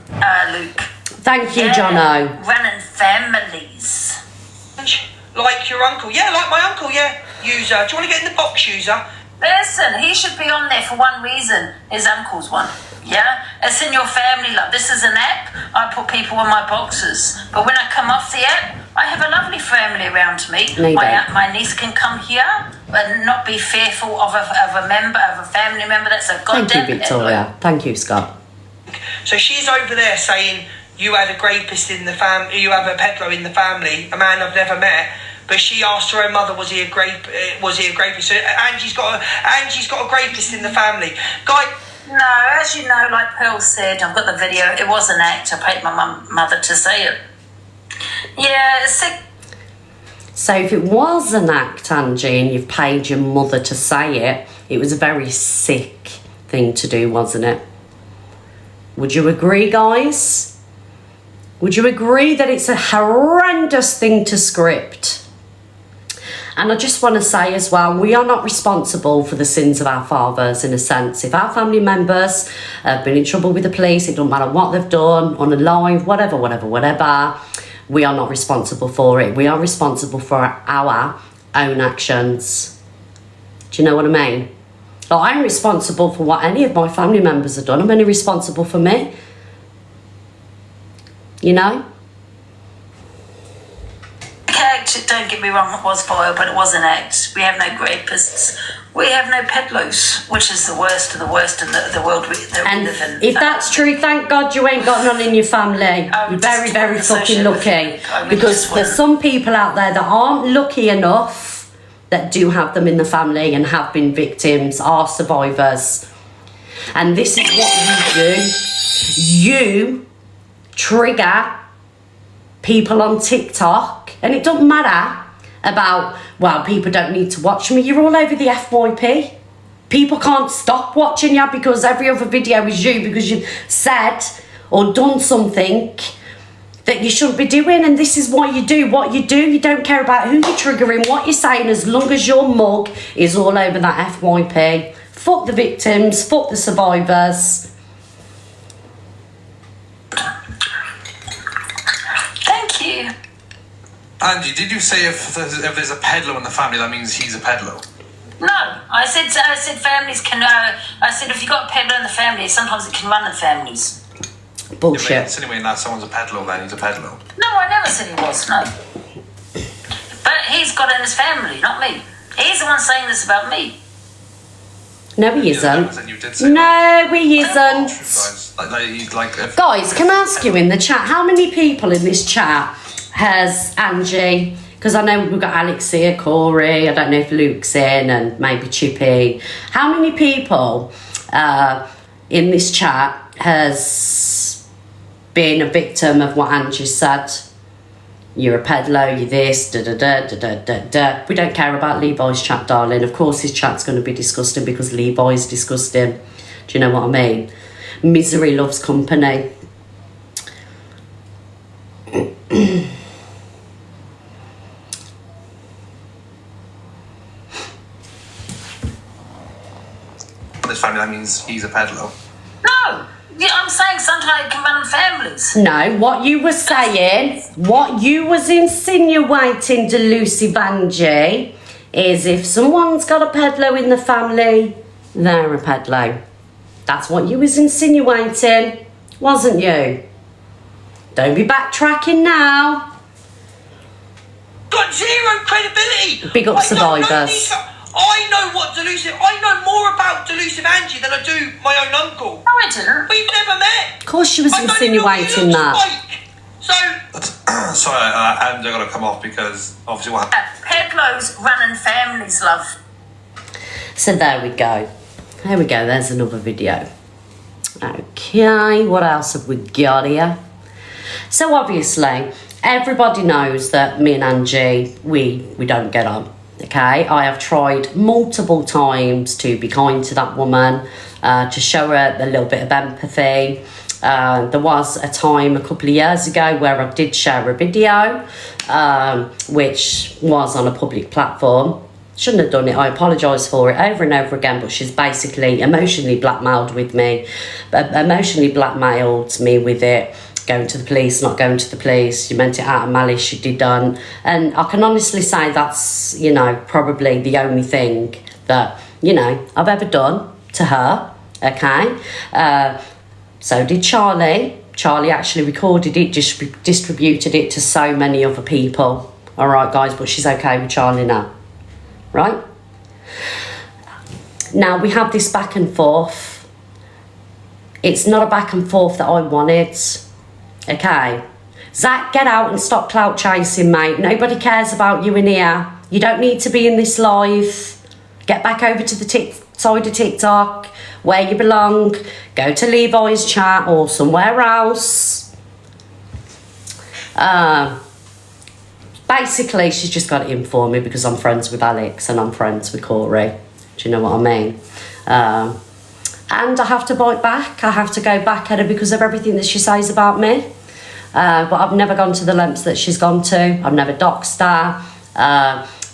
Luke. Thank you, Jono. Running families. Like your uncle. Yeah, like my uncle, yeah. User. Do you want to get in the box, user? Listen, he should be on there for one reason. His uncle's one. Yeah? It's in your family, love. This is an app. I put people in my boxes. But when I come off the app, I have a lovely family around me. My niece can come here and not be fearful of a family member that's a goddamn... Thank you, Victoria. Thank you, Scott. So she's over there saying, you had a rapist in the family, you have a peddler in the family, a man I've never met. But she asked her own mother, was he a rapist? So Angie's got a rapist in the family. Guy. No, as you know, like Pearl said, I've got the video. It was an act. I paid my mother to say it. Yeah, it's sick. So if it was an act, Angie, and you've paid your mother to say it, it was a very sick thing to do, wasn't it? Would you agree, guys? Would you agree that it's a horrendous thing to script? And I just want to say as well, we are not responsible for the sins of our fathers, in a sense. If our family members have been in trouble with the police, it doesn't matter what they've done, unalive, whatever, we are not responsible for it. We are responsible for our own actions. Do you know what I mean? Like, I'm responsible for what any of my family members have done. I'm only responsible for me. You know? Don't get me wrong, it was vile, but it was an act. We have no rapists. We have no peddlers, which is the worst of the worst in the world we live in. If that's true, thank God you ain't got none in your family. You're very, very fucking lucky. Because there's some people out there that aren't lucky enough that do have them in the family and have been victims, are survivors. And this is what you do. You trigger people on TikTok. And it doesn't matter about, well, people don't need to watch me. You're all over the FYP. People can't stop watching you because every other video is you because you've said or done something that you shouldn't be doing. And this is why you do what you do. You don't care about who you're triggering, what you're saying, as long as your mug is all over that FYP. Fuck the victims, fuck the survivors. Thank you. Angie, did you say if there's a peddler in the family, that means he's a peddler? No, I said families can. I said if you got a peddler in the family, sometimes it can run in families. Bullshit. Yeah, insinuating that someone's a peddler, then he's a peddler. No, I never said he was. No, but he's got it in his family, not me. He's the one saying this about me. No, he isn't. No, he isn't. Guys, can I ask you in the chat, how many people in this chat has Angie? Because I know we've got Alex here, Corey, I don't know if Luke's in, and maybe Chippy. How many people in this chat has been a victim of what Angie said? You're a peddler, you're this, da-da-da-da-da-da-da. We don't care about Levi's chat, darling. Of course his chat's going to be disgusting because Levi's disgusting. Do you know what I mean? Misery loves company. This family, that means he's a peddler. No, yeah, I'm saying sometimes it can run in families. No, what you were saying, what you was insinuating, delusive Angie, is if someone's got a peddler in the family, they're a peddler. That's what you was insinuating, wasn't you? Don't be backtracking now. Got zero credibility. Big up survivors. I know more about delusive Angie than I do my own uncle. No, I didn't. We've never met. Of course she was insinuating that. Sorry, I'm going to come off because obviously what happened. Peddlers run in families, love. So there we go. There we go, there's another video. Okay, what else have we got here? So obviously, everybody knows that me and Angie, we don't get on. Okay, I have tried multiple times to be kind to that woman, to show her a little bit of empathy. There was a time a couple of years ago where I did share a video, which was on a public platform. Shouldn't have done it. I apologise for it over and over again, but she's basically emotionally blackmailed me with it. Going to the police, not going to the police, you meant it out of malice, you didn't. And I can honestly say that's, you know, probably the only thing that I've ever done to her, okay? So did Charlie. Charlie actually recorded it, distributed it to so many other people. All right, guys, but she's okay with Charlie now, right? Now, we have this back and forth. It's not a back and forth that I wanted, okay? Zach, get out and stop clout chasing, mate. Nobody cares about you in here. You don't need to be in this live. Get back over to the side of TikTok, where you belong. Go to Levi's chat or somewhere else. Basically, she's just got it in for me because I'm friends with Alex and I'm friends with Corey. Do you know what I mean? And I have to bite back. I have to go back at her because of everything that she says about me. But I've never gone to the lengths that she's gone to. I've never doxed her.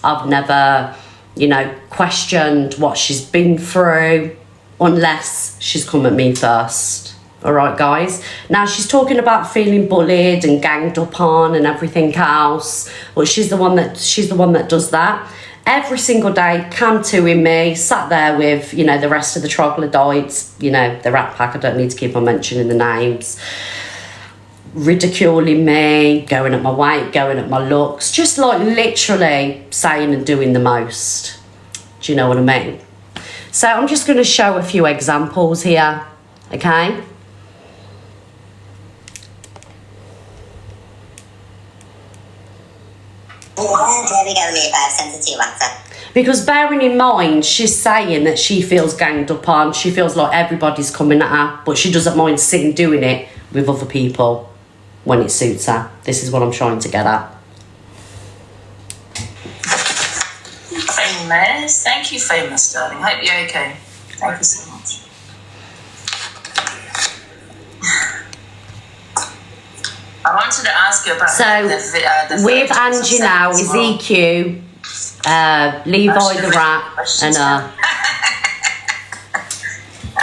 I've never, questioned what she's been through unless she's come at me first. All right, guys. Now, she's talking about feeling bullied and ganged up on and everything else. But she's the one that does that. Every single day, cam toing me, sat there with, the rest of the troglodytes, the Rat Pack. I don't need to keep on mentioning the names. Ridiculing me, going at my weight, going at my looks, just like literally saying and doing the most. Do you know what I mean? So I'm just going to show a few examples here, okay? There we go, Levi. I've sent it to you, WhatsApp. Because bearing in mind, she's saying that she feels ganged up on, she feels like everybody's coming at her, but she doesn't mind sitting doing it with other people when it suits her. This is what I'm trying to get at. Famous. Thank you, famous, darling. Hope you're okay. Thank you so much. I wanted to ask you about the with Angie now, Ezekiel, Levi the Rat, and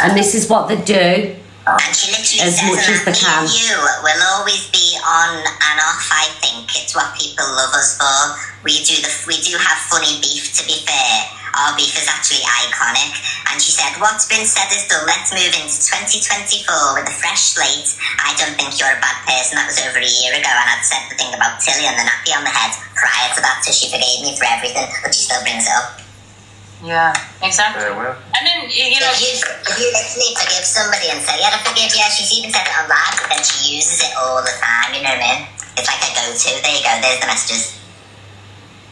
and this is what they do. And she literally as says, much as they can. You will always be on and off. I think it's what people love us for. We do have funny beef, to be fair. Our beef is actually iconic. And she said, what's been said is done. Let's move into 2024 with a fresh slate. I don't think you're a bad person. That was over a year ago, and I'd said the thing about Tilly and the nappy on the head prior to that, so she forgave me for everything, but she still brings it up. Yeah, exactly. Yeah, well. And then, if you literally forgive somebody and say, yeah, I forgive you, she's even said it on live, but then she uses it all the time, you know what I mean? It's like a go-to. There you go, there's the messages.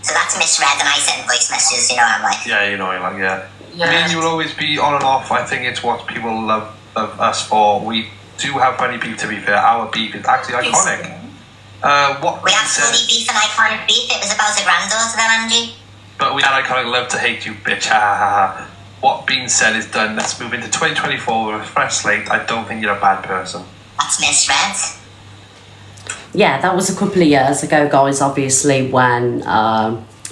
So that's misread, and I send voice messages, you know what I'm like. Yeah, you know what I'm like, yeah. Me and you will always be on and off. I think it's what people love us for. We do have funny beef, to be fair. Our beef is actually iconic. We have funny beef and iconic beef. It was about a granddaughter then, Angie. But we had iconic love to hate you, bitch. Ha ha ha. What being said is done. Let's move into 2024 with a fresh slate. I don't think you're a bad person. That's misread. Yeah, that was a couple of years ago, guys, obviously, when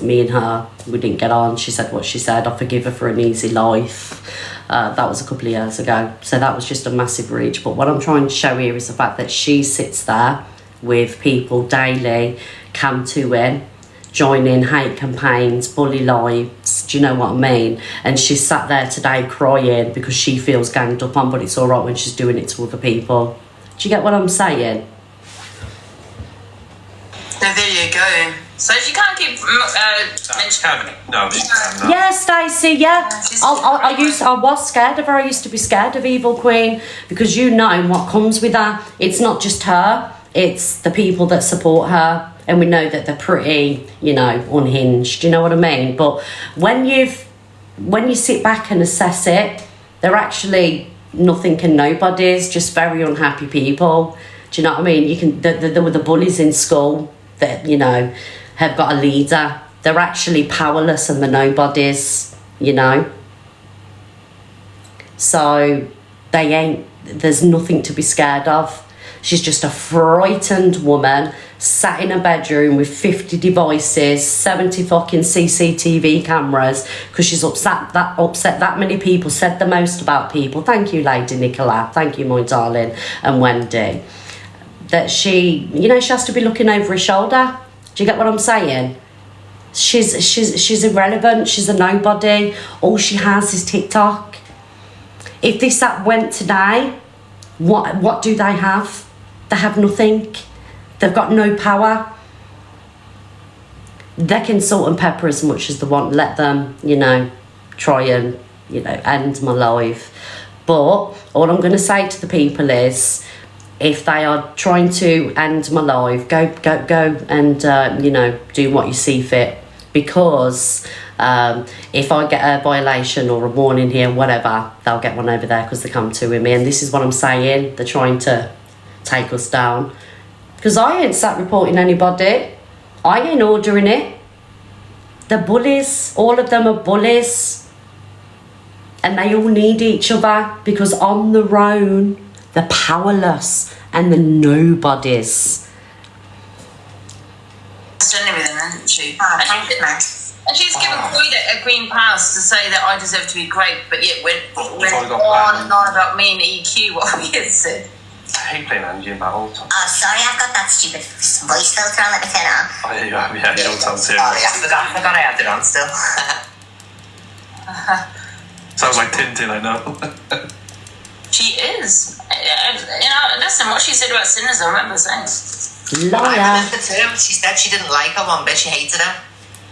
me and her, we didn't get on. She said what she said. I forgive her for an easy life. That was a couple of years ago. So that was just a massive reach. But what I'm trying to show here is the fact that she sits there with people daily, cam to in, joining hate campaigns, bully lives, do you know what I mean? And she's sat there today crying because she feels ganged up on, but it's all right when she's doing it to other people. Do you get what I'm saying? So there you go. So she can't keep mentioning. No. Yeah, Stacey, yeah. I was scared of her. I used to be scared of Evil Queen because you know what comes with her. It's not just her, it's the people that support her. And we know that they're pretty, unhinged. Do you know what I mean? But when you sit back and assess it, they're actually nothing and nobodies, just very unhappy people. Do you know what I mean? There were the bullies in school that, have got a leader. They're actually powerless and the nobodies, So there's nothing to be scared of. She's just a frightened woman sat in a bedroom with 50 devices, 70 fucking CCTV cameras because she's upset that many people said the most about people. Thank you, Lady Nicola. Thank you, my darling, and Wendy. That she has to be looking over her shoulder. Do you get what I'm saying? She's irrelevant. She's a nobody. All she has is TikTok. If this app went today, what do they have? They have nothing. They've got no power. They can salt and pepper as much as they want. Let them, try and, end my life. But all I'm going to say to the people is, if they are trying to end my life, go and, do what you see fit. Because if I get a violation or a warning here, whatever, they'll get one over there because they come to me. And this is what I'm saying. They're trying to take us down. Because I ain't sat reporting anybody. I ain't ordering it. They're bullies. All of them are bullies. And they all need each other because on their own, they're powerless and they're nobodies. She's done everything, hasn't she? Thank you, man. And she's given Queen a green pass to say that I deserve to be great, but yet went on and on about me and EQ, what we had said. I hate playing Angie in battles. Oh, sorry, I've got that stupid voice filter on. Let me turn it on. Oh, yeah, you don't sound serious. Sorry, I forgot I had it on still. Sounds like Tintin, I know. She is. Listen, what she said about sinners, I remember saying. Liar. I remember too. She said she didn't like her one bit, she hated her.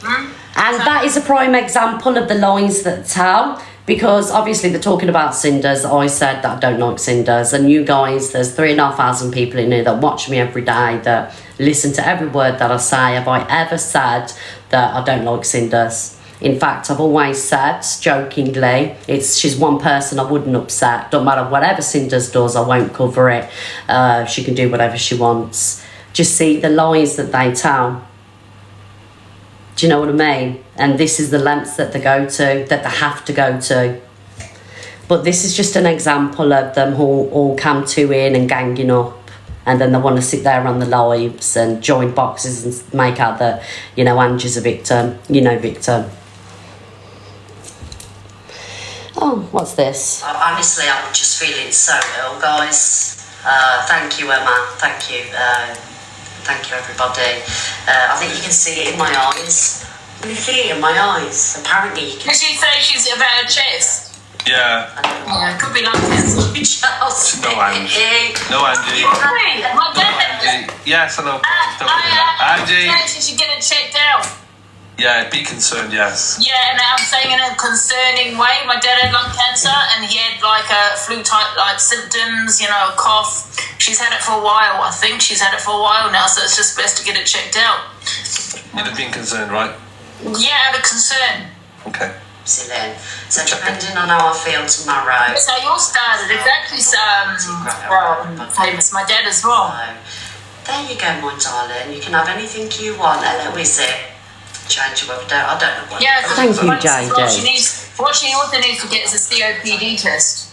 And that is a prime example of the lies that tell, because obviously they're talking about Cinders. I said that I don't like Cinders, and you guys, there's 3,500 people in here that watch me every day, that listen to every word that I say. Have I ever said that I don't like Cinders? In fact, I've always said, jokingly, she's one person I wouldn't upset. Don't matter whatever Cinders does, I won't cover it. She can do whatever she wants. Just see the lies that they tell. Do you know what I mean? And this is the lengths that they go to, that they have to go to. But this is just an example of them all come to in and ganging up. And then they want to sit there on the lives and join boxes and make out that, Angie's a victim. Victim. Oh, what's this? Honestly, I'm just feeling so ill, guys. Thank you, Emma. Thank you. Thank you, everybody. I think you can see it in my eyes. You can see it in my eyes. Apparently, you can. Did she say she's about her chest? Yeah. Yeah, it could be like cancer. No, Angie. No, Angie. Hey, my dad. Yes, hello. Angie. She should get it checked out. Yeah, be concerned, yes. Yeah, and I'm saying in a concerning way. My dad had lung cancer and he had like a flu-type symptoms, a cough. She's had it for a while, I think. She's had it for a while now, so it's just best to get it checked out. You're being concerned, right? Yeah, out of concern. Okay. Excellent. So depending on how I feel tomorrow. That's how yours started. It's actually famous. My dad as well. So, there you go, my darling. You can have anything you want. Hello, is it? Change your weather. I don't know what. Yeah, thank you, JJ. What she also needs to get is a COPD test.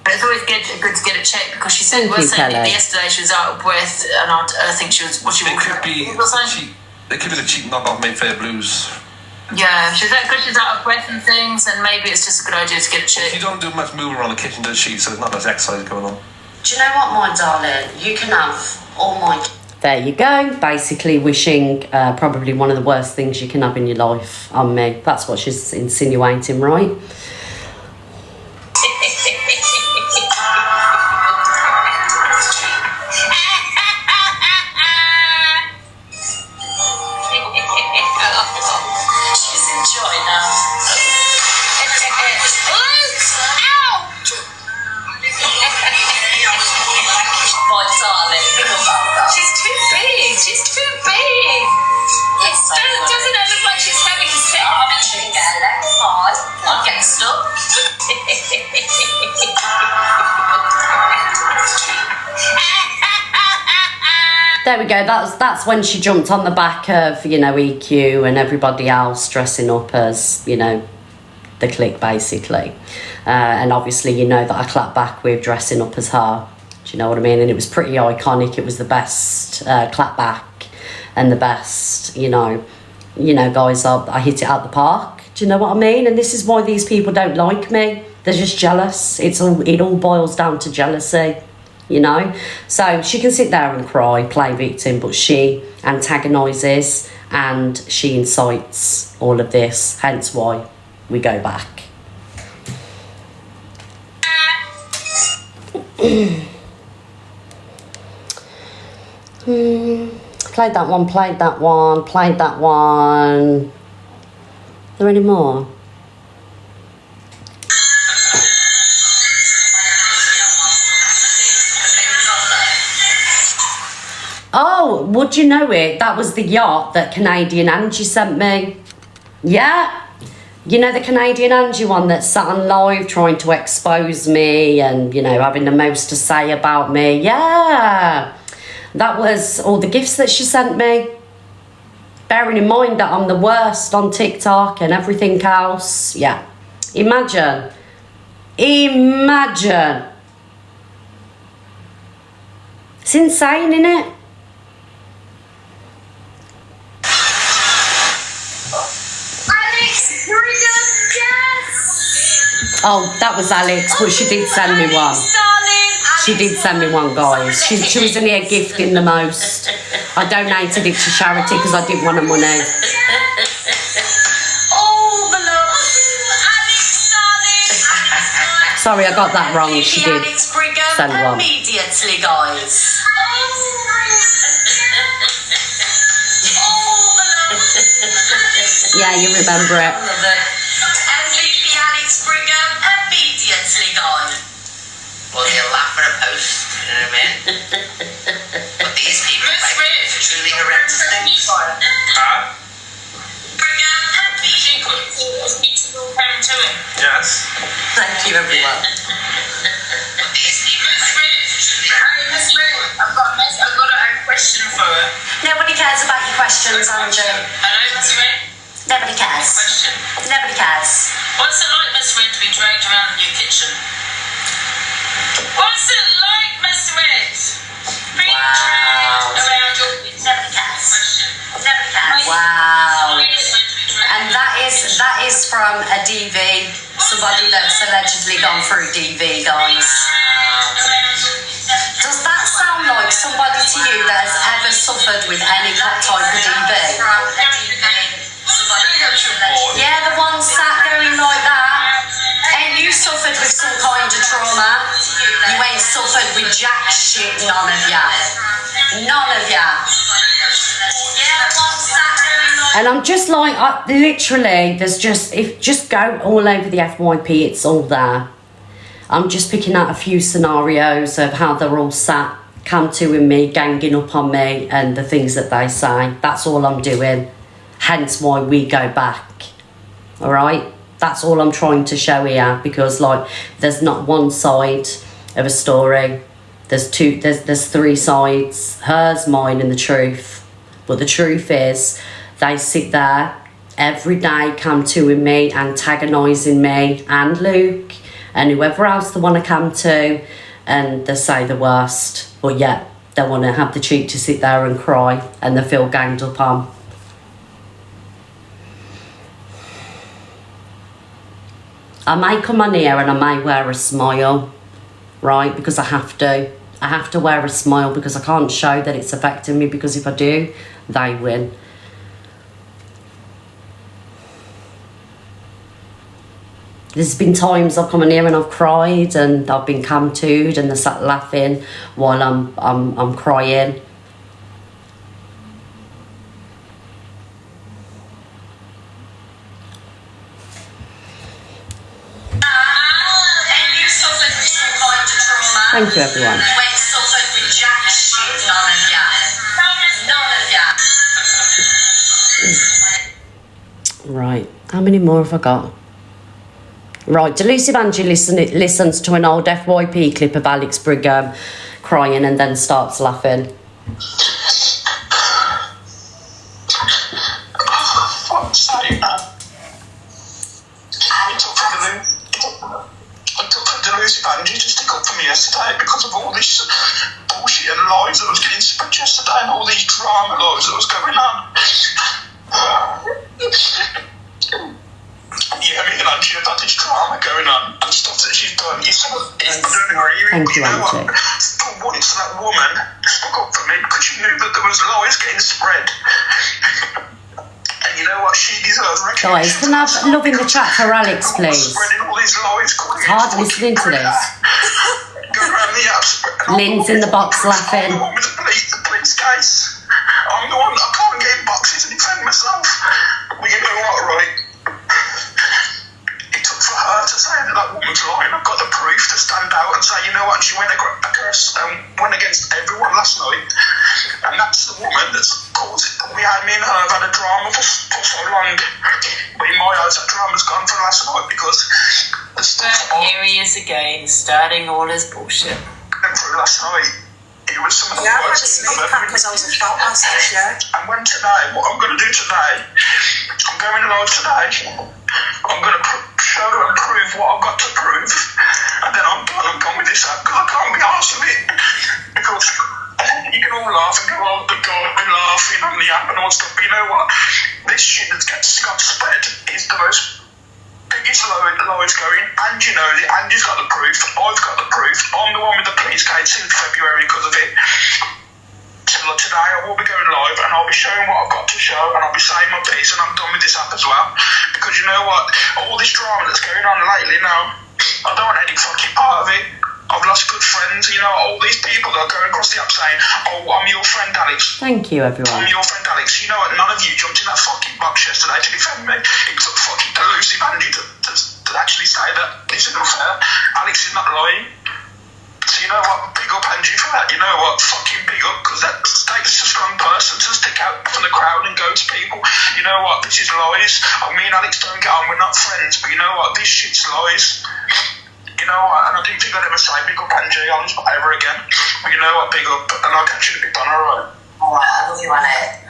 But it's always good to get it checked because she said yesterday she was out of breath and I think she was. It could be the cheap knockoff Mayfair Blues. Yeah, she's that good. She's out of breath and things, and maybe it's just a good idea to get it checked. She don't do much moving around the kitchen, does she? So there's not much exercise going on. Do you know what, my darling? You can have all my... There you go. Basically wishing probably one of the worst things you can have in your life on me. That's what she's insinuating, right? She's enjoying now. She's too big. Doesn't it look like she's having sex? I'm getting stuck. There we go. That's when she jumped on the back of, EQ and everybody else dressing up as, the clique, basically. And obviously, that I clapped back with dressing up as her. Do you know what I mean? And it was pretty iconic. It was the best clap back and the best, guys, I hit it out the park. Do you know what I mean? And this is why these people don't like me. They're just jealous. It all boils down to jealousy. you know? So she can sit there and cry, play victim, but she antagonises and she incites all of this, hence why we go back. Played that one, played that one, played that one. Are there any more? Oh, would you know it? That was the yacht that Canadian Angie sent me. Yeah. You know the Canadian Angie one that sat on live trying to expose me and, you know, having the most to say about me. Yeah. That was all the gifts that she sent me. Bearing in mind that I'm the worst on TikTok and everything else. Yeah. Imagine. Imagine. It's insane, isn't it? Oh, that was Alex, but she did send me one. She did send me one, guys. She was in here gifting the most. I donated it to charity because I didn't want the money. All the love. Sorry, I got that wrong. She did send one. Immediately, guys. Yeah, you remember it. Immediately, guys. Well, they'll laugh at a post, you know what I mean? But these people like truly horrendous things. Yes. Thank you, everyone. I've got a question for her. Nobody cares about your questions, Andrew. Hello, Miss Red. Nobody cares. Question. Nobody cares. What's it like, Miss Red, to be dragged around in your kitchen? What's it like, Miss Red? Being dragged around your kitchen. Nobody cares. Nobody cares. Wow. And that is from a DV, somebody that's allegedly gone through DV, guys. Does that sound like somebody to you that has ever suffered with any type of DV? Yeah, the one sat going like that. Ain't you suffered with some kind of trauma? You ain't suffered with jack shit, none of ya. None of ya. And I'm just like, literally, there's just go all over the FYP, it's all there. I'm just picking out a few scenarios of how they're all sat, cam-toing me, ganging up on me, and the things that they say. That's all I'm doing. Hence why we go back. All right? That's all I'm trying to show here, because like there's not one side of a story. There's three sides. Hers, mine, and the truth. But the truth is, they sit there every day cam-toing me, antagonising me and Luke and whoever else they want to come to, and they say the worst. But yet they want to have the cheek to sit there and cry, and they feel ganged up on. I may come on here and I may wear a smile, right? Because I have to. I have to wear a smile because I can't show that it's affecting me, because if I do, they win. There's been times I've come in here and I've cried and I've been cam-toed and they sat laughing while I'm crying. Thank you, everyone. Right, how many more have I got? Right, Delusive Angie listens to an old FYP clip of Alex Brigham crying and then starts laughing. I took the Delusive Angie to stick up for me yesterday because of all this bullshit and lies that was getting spread yesterday and all these drama lies that was going on. Yeah, me and Angie have had this drama going on and stuff that she's done. You sort of don't agree with me. Thank you, Angie. For once that woman stuck up for me because she knew that there was lies getting spread. And you know what? She deserves recognition. Guys, can I have love in the chat for Alex, please? Spreading all these lies. It's hard listening to this. Going around the house. Lynn's in the box laughing. I'm the one with the police case. I'm the one that I can't get in boxes to defend myself. But you know what, right? It took for her to say that woman's lying. I've got the proof to stand out and say, you know what? She went against everyone last night. And that's the woman that's caused it. Me and her have had a drama for so long. But in my eyes, that drama's gone for last night because the stuff. Here he is again, starting all his bullshit. Through last night, it was some of the Yeah, I had a worst sleep pack because I was a fat massage, yeah. And when today, what I'm going to do today, I'm going live today. I'm going to show and prove what I've got to prove, and then I'm done. I'm gone with this app because I can't be arsed with it. Because you can all laugh and go, oh, the God, been laughing on the app and all stuff. But you know what? This shit that got spread is the most biggest lies going. And you know, Andy's got the proof. I've got the proof. I'm the one with the police case in February because of it. So today I will be going live and I'll be showing what I've got to show and I'll be saying my piece and I'm done with this app as well. Because you know what? All this drama that's going on lately now, I don't want any fucking part of it. I've lost good friends, you know, all these people that are going across the app saying, oh, I'm your friend Alex. Thank you, everyone. I'm your friend Alex. You know what? None of you jumped in that fucking box yesterday to defend me. It took fucking delusive Andy to actually say that this isn't fair. Alex is not lying. So you know what? Big up Angie for that. You know what? Fucking big up, because that takes a strong person to stick out from the crowd and go to people. You know what? This is lies. Me and Alex don't get on. We're not friends. But you know what? This shit's lies. You know what? And I didn't think I'd ever say big up Angie on ever again. But you know what? Big up. And I'll catch you in a bit, Donna, alright? Alright, I love you, Alex.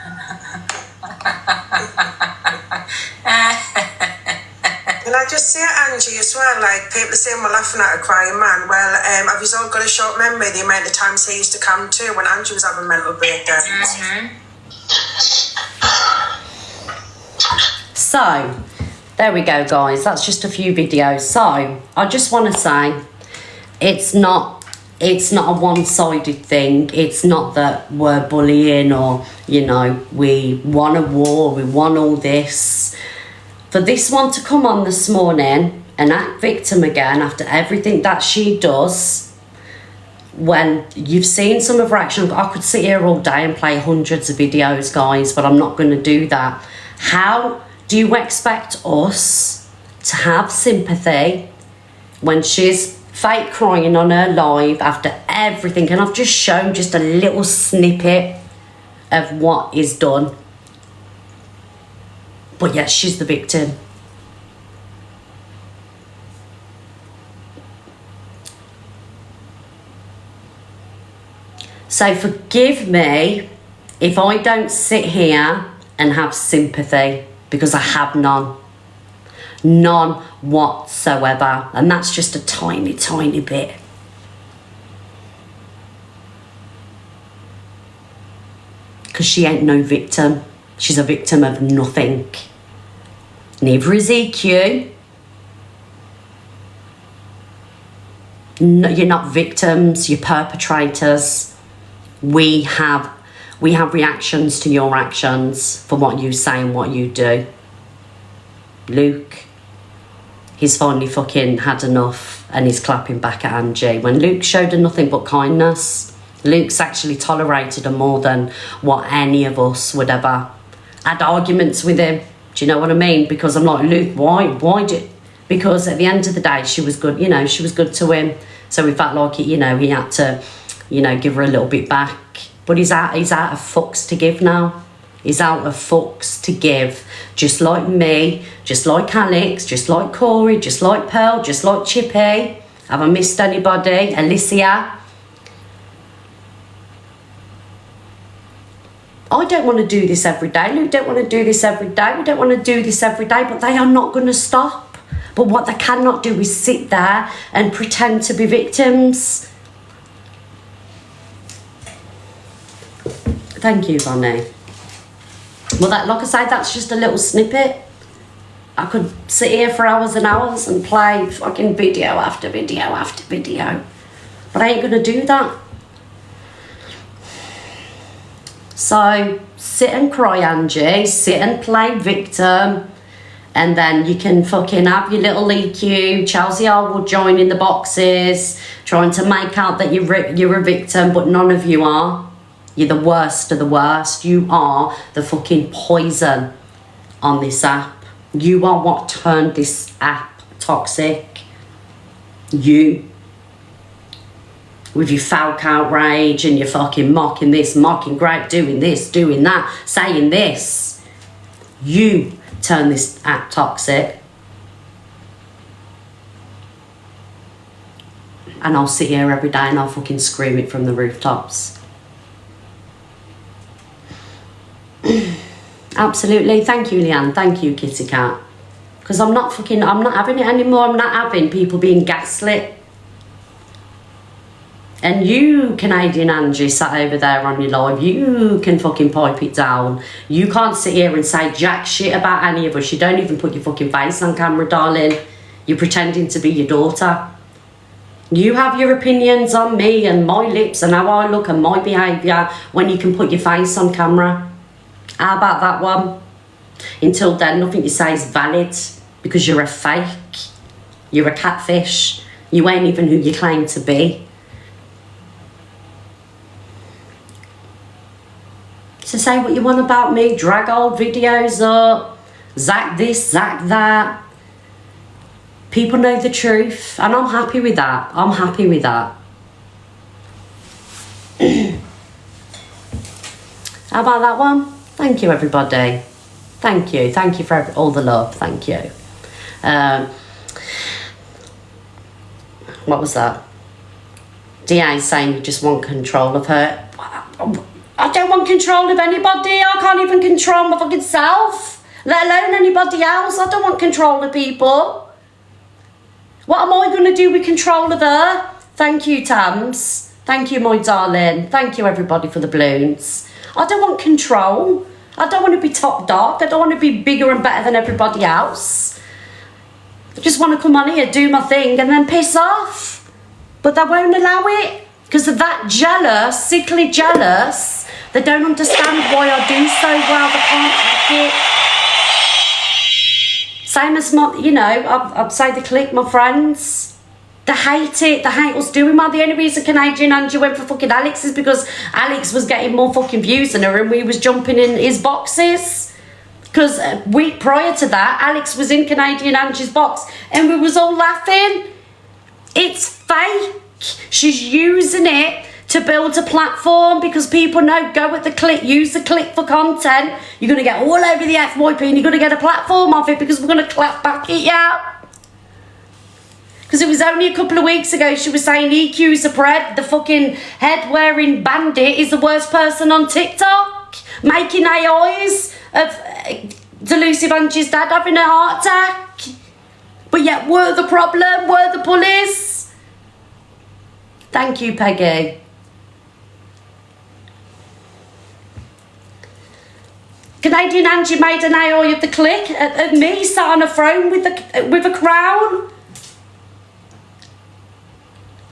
Can I just say, Angie, as well, like, people are saying we're laughing at a crying man. Well, have you all got a short memory, the amount of times he used to come to when Angie was having mental breakdowns? So, there we go, guys. That's just a few videos. So, I just want to say, it's not a one-sided thing. It's not that we're bullying or, you know, we won a war, we won all this. For this one to come on this morning and act victim again after everything that she does, when you've seen some of her action, I could sit here all day and play hundreds of videos, guys, but I'm not going to do that. How do you expect us to have sympathy when she's fake crying on her live after everything? And I've just shown just a little snippet of what is done. But yes, she's the victim. So forgive me if I don't sit here and have sympathy, because I have none. None whatsoever. And that's just a tiny, tiny bit. Because she ain't no victim. She's a victim of nothing. Neither is EQ. No, you're not victims, you're perpetrators. We have reactions to your actions for what you say and what you do. Luke, he's finally fucking had enough and he's clapping back at Angie. When Luke showed her nothing but kindness, Luke's actually tolerated her more than what any of us would ever had arguments with him. Do you know what I mean? Because I'm like, Luke, why did... Because at the end of the day, she was good, you know, she was good to him. So we felt like, you know, he had to, you know, give her a little bit back. But he's out of fucks to give now. He's out of fucks to give. Just like me, just like Alex, just like Corey, just like Pearl, just like Chippy. Have I missed anybody? Alicia? I don't want to do this every day. Luke don't want to do this every day. We don't want to do this every day, but they are not going to stop. But what they cannot do is sit there and pretend to be victims. Thank you, Bonnie. Well, that, like I say, that's just a little snippet. I could sit here for hours and hours and play fucking video after video after video. But I ain't going to do that. So sit and cry, Angie. Sit and play victim. And then you can fucking have your little EQ. Chelsea Harwood joining the boxes, trying to make out that you're a victim, but none of you are. You're the worst of the worst. You are the fucking poison on this app. You are what turned this app toxic. You. With your falk outrage and your fucking mocking this, mocking great, doing this, doing that, saying this. You turn this app toxic. And I'll sit here every day and I'll fucking scream it from the rooftops. Absolutely. Thank you, Leanne. Thank you, Kitty Cat. Because I'm not having it anymore. I'm not having people being gaslit. And you, Canadian Angie, sat over there on your live, you can fucking pipe it down. You can't sit here and say jack shit about any of us. You don't even put your fucking face on camera, darling. You're pretending to be your daughter. You have your opinions on me and my lips and how I look and my behaviour when you can put your face on camera. How about that one? Until then, nothing you say is valid because you're a fake. You're a catfish. You ain't even who you claim to be. So say what you want about me, drag old videos up, zack this, zack that. People know the truth, and I'm happy with that. I'm happy with that. How about that one? Thank you, everybody. Thank you. Thank you for all the love. Thank you. What was that? DA saying you just want control of her. I don't want control of anybody. I can't even control my fucking self, let alone anybody else. I don't want control of people. What am I going to do with control of her? Thank you, Tams. Thank you, my darling. Thank you, everybody, for the balloons. I don't want control. I don't want to be top dog. I don't want to be bigger and better than everybody else. I just want to come on here, do my thing, and then piss off. But they won't allow it. Because they're that jealous, sickly jealous, they don't understand why I do so well, they can't hack it. Same as my, you know, I'd say the clique, my friends. They hate it, they hate us doing well. The only reason Canadian Angie went for fucking Alex is because Alex was getting more fucking views than her and we was jumping in his boxes. Because a week prior to that, Alex was in Canadian Angie's box and we was all laughing. It's fake. She's using it to build a platform because people know, go with the click, use the click for content. You're going to get all over the FYP and you're going to get a platform off it because we're going to clap back at you. Because it was only a couple of weeks ago she was saying EQ's a pred, the fucking head-wearing bandit is the worst person on TikTok, making AIs of Delusive Angie's dad having a heart attack. But yet we're the problem, we're the bullies. Thank you, Peggy. Canadian Angie made an AI of the click of me sat on a throne with a crown.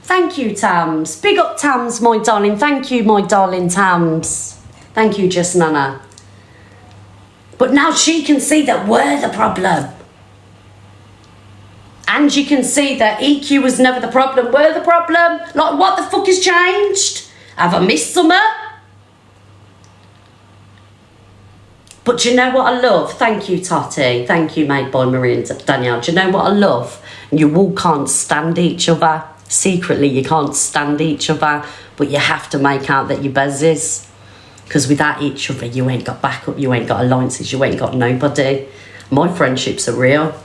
Thank you, Tams. Big up, Tams, my darling. Thank you, my darling Tams. Thank you, Just Nana. But now she can see that we're the problem. Angie can see that EQ was never the problem. We're the problem. Like, what the fuck has changed? Have I missed something? But do you know what I love? Thank you, Totty. Thank you, made by Marie and Danielle. Do you know what I love? You all can't stand each other. Secretly, you can't stand each other, but you have to make out that you're buzzes. Because without each other, you ain't got backup, you ain't got alliances, you ain't got nobody. My friendships are real.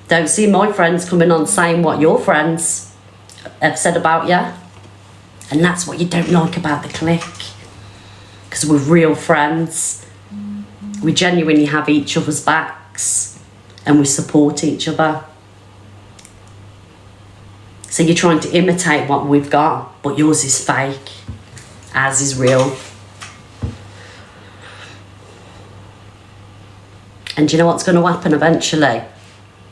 Don't see my friends coming on saying what your friends have said about you. And that's what you don't like about the clique. Because we're real friends. We genuinely have each other's backs. And we support each other. So you're trying to imitate what we've got, but yours is fake. Ours is real. And do you know what's going to happen eventually?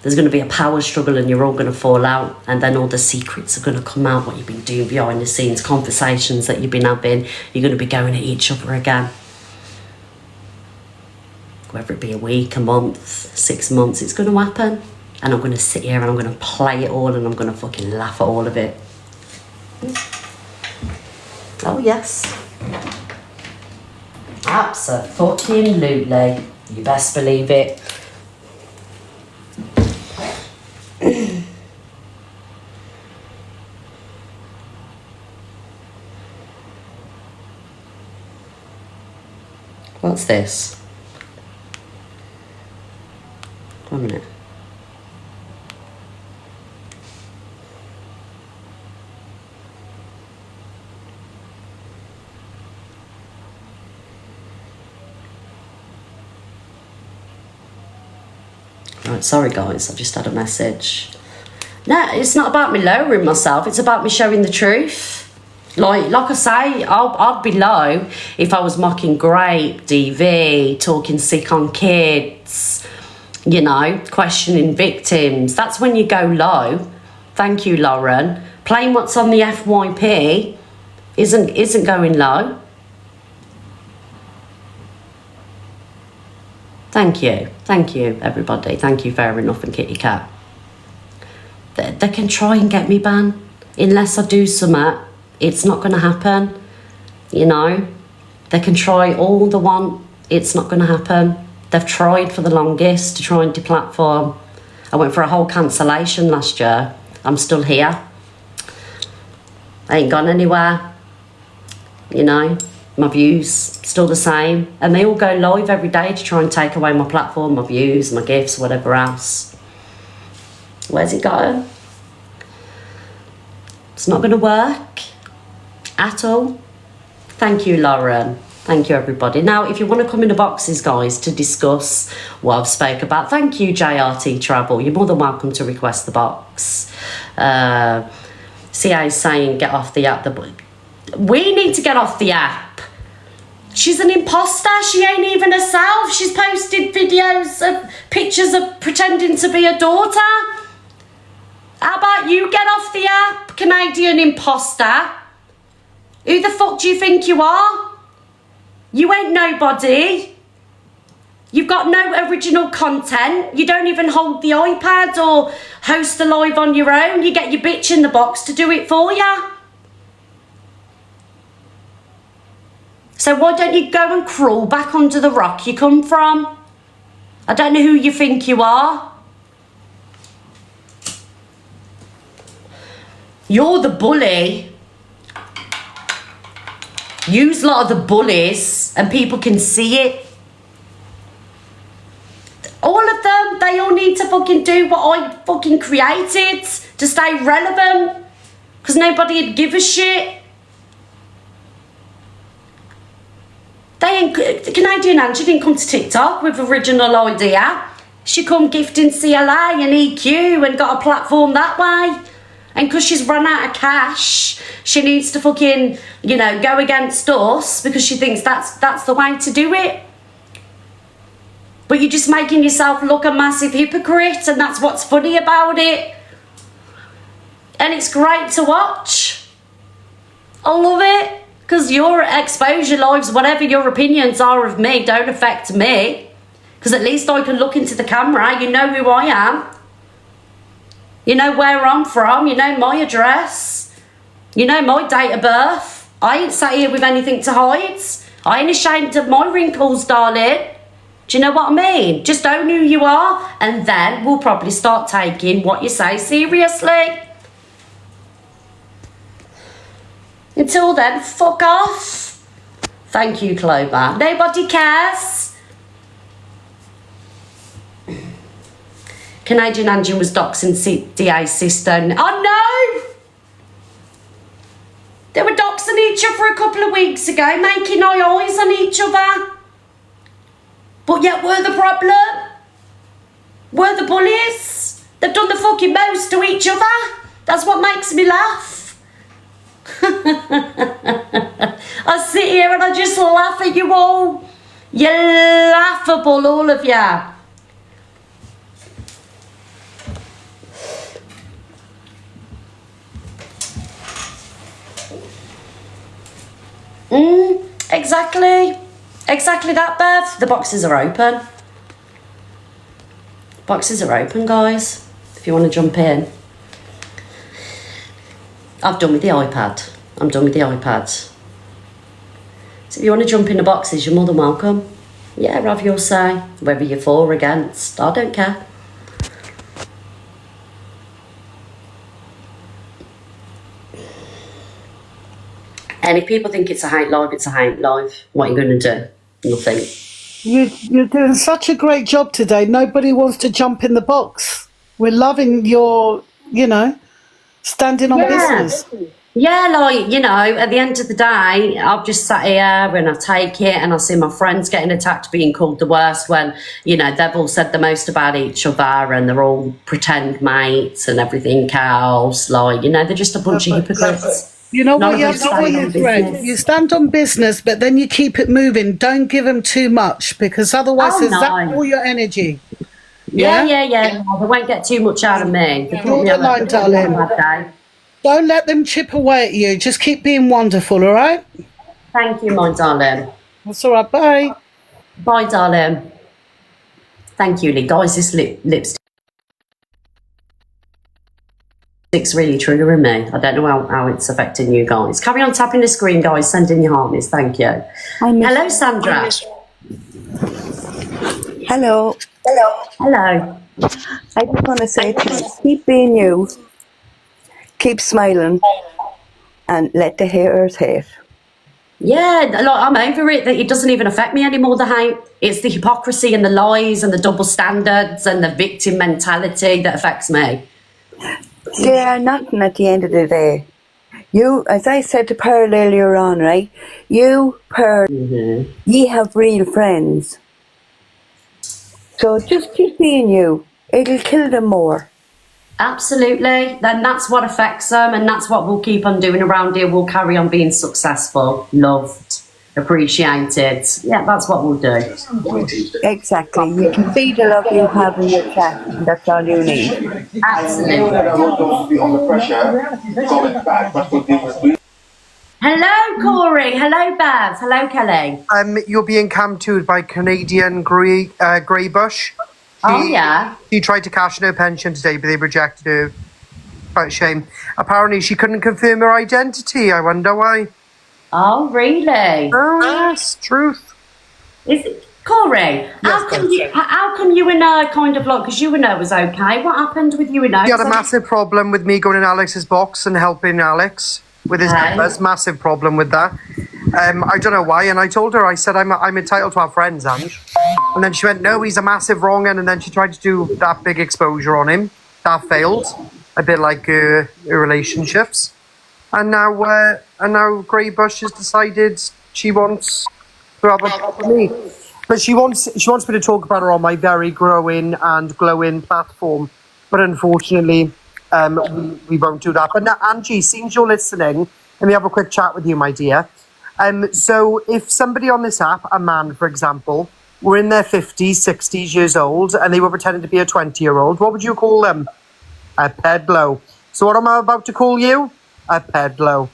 There's going to be a power struggle and you're all going to fall out, and then all the secrets are going to come out, what you've been doing behind the scenes, conversations that you've been having. You're going to be going at each other again. Whether it be a week, a month, 6 months, it's going to happen. And I'm going to sit here and I'm going to play it all and I'm going to fucking laugh at all of it. Oh, yes. Abso-fucking-lutely. You best believe it. What's this? One minute. Right, sorry guys, I just had a message. No, it's not about me lowering myself, it's about me showing the truth. Like I say, I'd be low if I was mocking Grape, DV, talking sick on kids, you know, questioning victims. That's when you go low. Thank you, Lauren. Playing what's on the FYP isn't going low. Thank you, everybody. Thank you, fair enough, and Kitty Cat. They can try and get me banned. Unless I do something, it's not going to happen. You know, they can try all they want. It's not going to happen. They've tried for the longest to try and deplatform. I went for a whole cancellation last year. I'm still here. I ain't gone anywhere. You know, my views still the same, and they all go live every day to try and take away my platform, my views, my gifts, whatever else. Where's it going? It's not going to work at all. Thank you, Lauren. Thank you, everybody. Now, if you want to come in the boxes, guys, to discuss what I've spoke about, thank you, JRT Travel. You're more than welcome to request the box. CA is saying get off the app. We need to get off the app. She's an imposter. She ain't even herself. She's posted videos of pictures of pretending to be a daughter. How about you get off the app, Canadian imposter? Who the fuck do you think you are? You ain't nobody. You've got no original content. You don't even hold the iPad or host a live on your own. You get your bitch in the box to do it for you. So why don't you go and crawl back under the rock you come from? I don't know who you think you are. You're the bully. Use a lot of the bullies and people can see it. All of them, they all need to fucking do what I fucking created to stay relevant. Because nobody'd give a shit. The Canadian Angie didn't come to TikTok with original idea. She come gifting CLA and EQ and got a platform that way. And because she's run out of cash, she needs to fucking, you know, go against us because she thinks that's the way to do it. But you're just making yourself look a massive hypocrite, and that's what's funny about it. And it's great to watch. I love it. Because your exposure lives, whatever your opinions are of me, don't affect me. Because at least I can look into the camera. You know who I am. You know where I'm from. You know my address. You know my date of birth. I ain't sat here with anything to hide. I ain't ashamed of my wrinkles, darling. Do you know what I mean? Just own who you are, and then we'll probably start taking what you say seriously. Until then, fuck off. Thank you, Clover. Nobody cares. Canadian Angie was doxing DA's sister. Oh no! They were doxing each other a couple of weeks ago, making eyes on each other. But yet we're the problem. We're the bullies. They've done the fucking most to each other. That's what makes me laugh. I sit here and I just laugh at you all. You're laughable, all of you. Exactly. Exactly that, Bev. The boxes are open. Boxes are open, guys. If you want to jump in. I've done with the iPad. I'm done with the iPad. So if you want to jump in the boxes, you're more than welcome. Yeah, have your say. Whether you're for or against, I don't care. And if people think it's a hate live, it's a hate live. What are you going to do? Nothing. You're doing such a great job today. Nobody wants to jump in the box. We're loving your, standing on business. Yeah, at the end of the day, I've just sat here and I take it and I see my friends getting attacked, being called the worst when, they've all said the most about each other and they're all pretend mates and everything else. They're just a bunch of hypocrites. You know what you have to do, Fred? You stand on business, but then you keep it moving. Don't give them too much because otherwise they zap all your energy. Yeah. They won't get too much out of me. Draw the line, darling. Don't let them chip away at you. Just keep being wonderful, all right? Thank you, my darling. That's all right. Bye. Bye, darling. Thank you, Lee. Guys, this lipstick's really triggering me. I don't know how it's affecting you guys. Carry on tapping the screen, guys. Send in your hearties. Thank you. Hello, Sandra. Hello. Hello. I just want to say to you, keep being you, keep smiling, and let the haters hate. Yeah, I'm over it. That it doesn't even affect me anymore, the hate. It's the hypocrisy and the lies and the double standards and the victim mentality that affects me. They are nothing at the end of the day. You, as I said to Pearl earlier on, right? You, Pearl, ye have real friends. So just keep being you. It'll kill them more. Absolutely. Then that's what affects them, and that's what we'll keep on doing around here. We'll carry on being successful, loved, appreciated. Yeah, that's what we'll do. Exactly. You can see the love you have in your chat, and that's all you need. Absolutely. Hello, Corey. Hello, Bev. Hello, Kelly. You're being camped by Canadian Greybush. She tried to cash in her pension today, but they rejected her. Quite a shame. Apparently, she couldn't confirm her identity. I wonder why. Oh, really? Oh, yes, truth. Is it Corey? How come you and her kind of like? Because you and her was okay. What happened with you and her? He had a massive problem with me going in Alex's box and helping Alex with his numbers. Massive problem with that. I don't know why, and I told her, I said, I'm entitled to have friends, Ange. And then she went, no, he's a massive wrong un, and then she tried to do that big exposure on him. That failed. A bit like her relationships. And now Greybush has decided she wants to have a chat with me. But she wants me to talk about her on my very growing and glowing platform. But unfortunately, we won't do that. But now, Angie, since you're listening, let me have a quick chat with you, my dear. So if somebody on this app, a man, for example, were in their 50s, 60s years old, and they were pretending to be a 20-year-old, what would you call them? A pedlo. So what am I about to call you? A pedlo.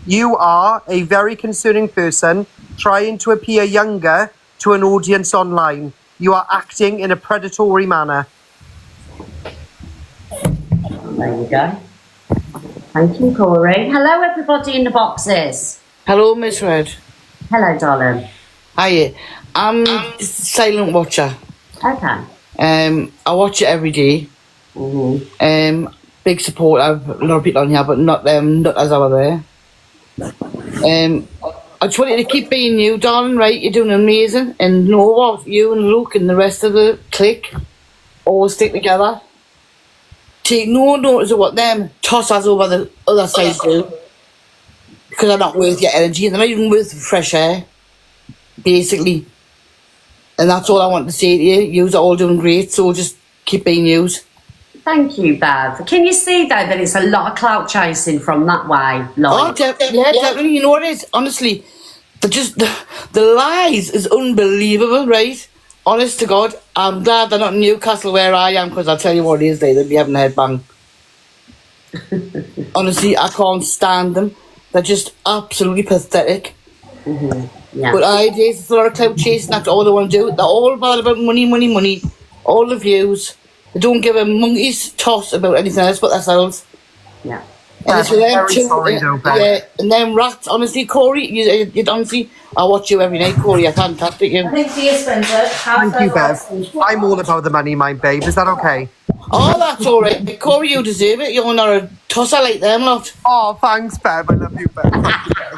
You are a very concerning person trying to appear younger to an audience online. You are acting in a predatory manner. There you go. Thank you, Corey. Hello, everybody in the boxes. Hello, Miss Red. Hello, darling. Hiya. I'm a silent watcher. Okay. I watch it every day. Big support. I've a lot of people on here, but not as over there. I just want you to keep being you, darling, right? You're doing amazing. And know what? You and Luke and the rest of the clique always stick together. Take no notice of what them tossers over the other side do. Because they're not worth your energy. They're not even worth fresh air. Basically. And that's all I want to say to you. Yous are all doing great, so just keep being yous. Thank you, Bev. Can you see, though, that it's a lot of clout chasing from that way? Oh, definitely. You know what it is? Honestly, the lies is unbelievable, right? Honest to God, I'm glad they're not in Newcastle where I am, because I'll tell you what it is, they'll be having a headbang. Honestly, I can't stand them. They're just absolutely pathetic. Yeah. But there's a lot of clout chasing. That's all they want to do. They're all about money, money, money. All the views. They don't give a monkey's toss about anything else but themselves. Yeah. And it's with them Very too. sorry though, Ben. Yeah, and them rats. Honestly, Corey, you honestly, I watch you every night, Corey. You're fantastic. You. I think for you, Spencer. Thank you, Bev. I'm all about the money, my babe. Is that okay? Oh, that's all right. Corey, you deserve it. You're not a tosser like them lot. Oh, thanks, Bev. I love you, Bev. Thank you, Bev.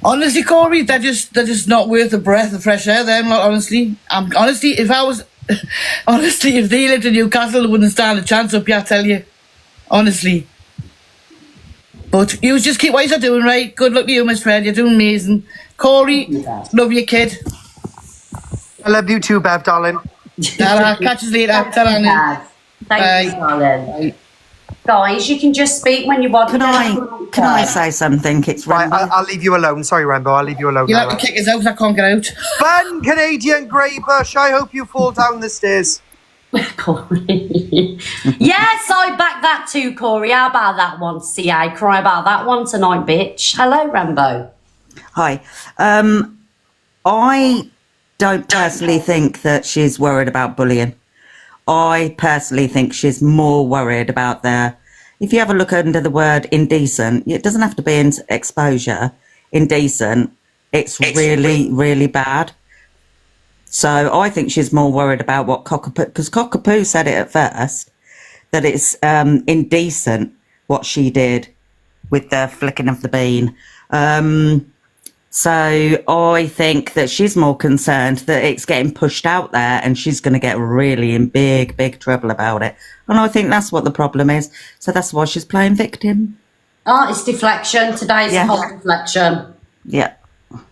Honestly, Corey, they're just not worth a breath of fresh air. Them lot, honestly. Honestly, if they lived in Newcastle, they wouldn't stand a chance up here. I tell you, honestly. But you just keep what you're doing, right? Good luck to you, Miss Fred. You're doing amazing. Corey, love you, kid. I love you too, Bev, darling. Catch us later. Ta-ra. Thank you, darling. Bye. Guys, you can just speak when you want. Can I say something? It's right. Rambo. I'll leave you alone. Sorry, Rambo. I'll leave you alone. You'll have to kick us out. I can't get out. Ben, Canadian Grey Bush. I hope you fall down the stairs. Corey. Yes, I back that too, Corey. How about that one? See, I cry about that one tonight, bitch. Hello, Rambo. Hi. I don't personally think that she's worried about bullying. I personally think she's more worried about if you have a look under the word indecent, it doesn't have to be in exposure. Indecent, it's really, really bad. So I think she's more worried about what Cockapoo, because Cockapoo said it at first, that it's indecent what she did with the flicking of the bean. So I think that she's more concerned that it's getting pushed out there and she's going to get really in big, big trouble about it. And I think that's what the problem is. So that's why she's playing victim. Oh, it's deflection. Today's a whole deflection. Yeah.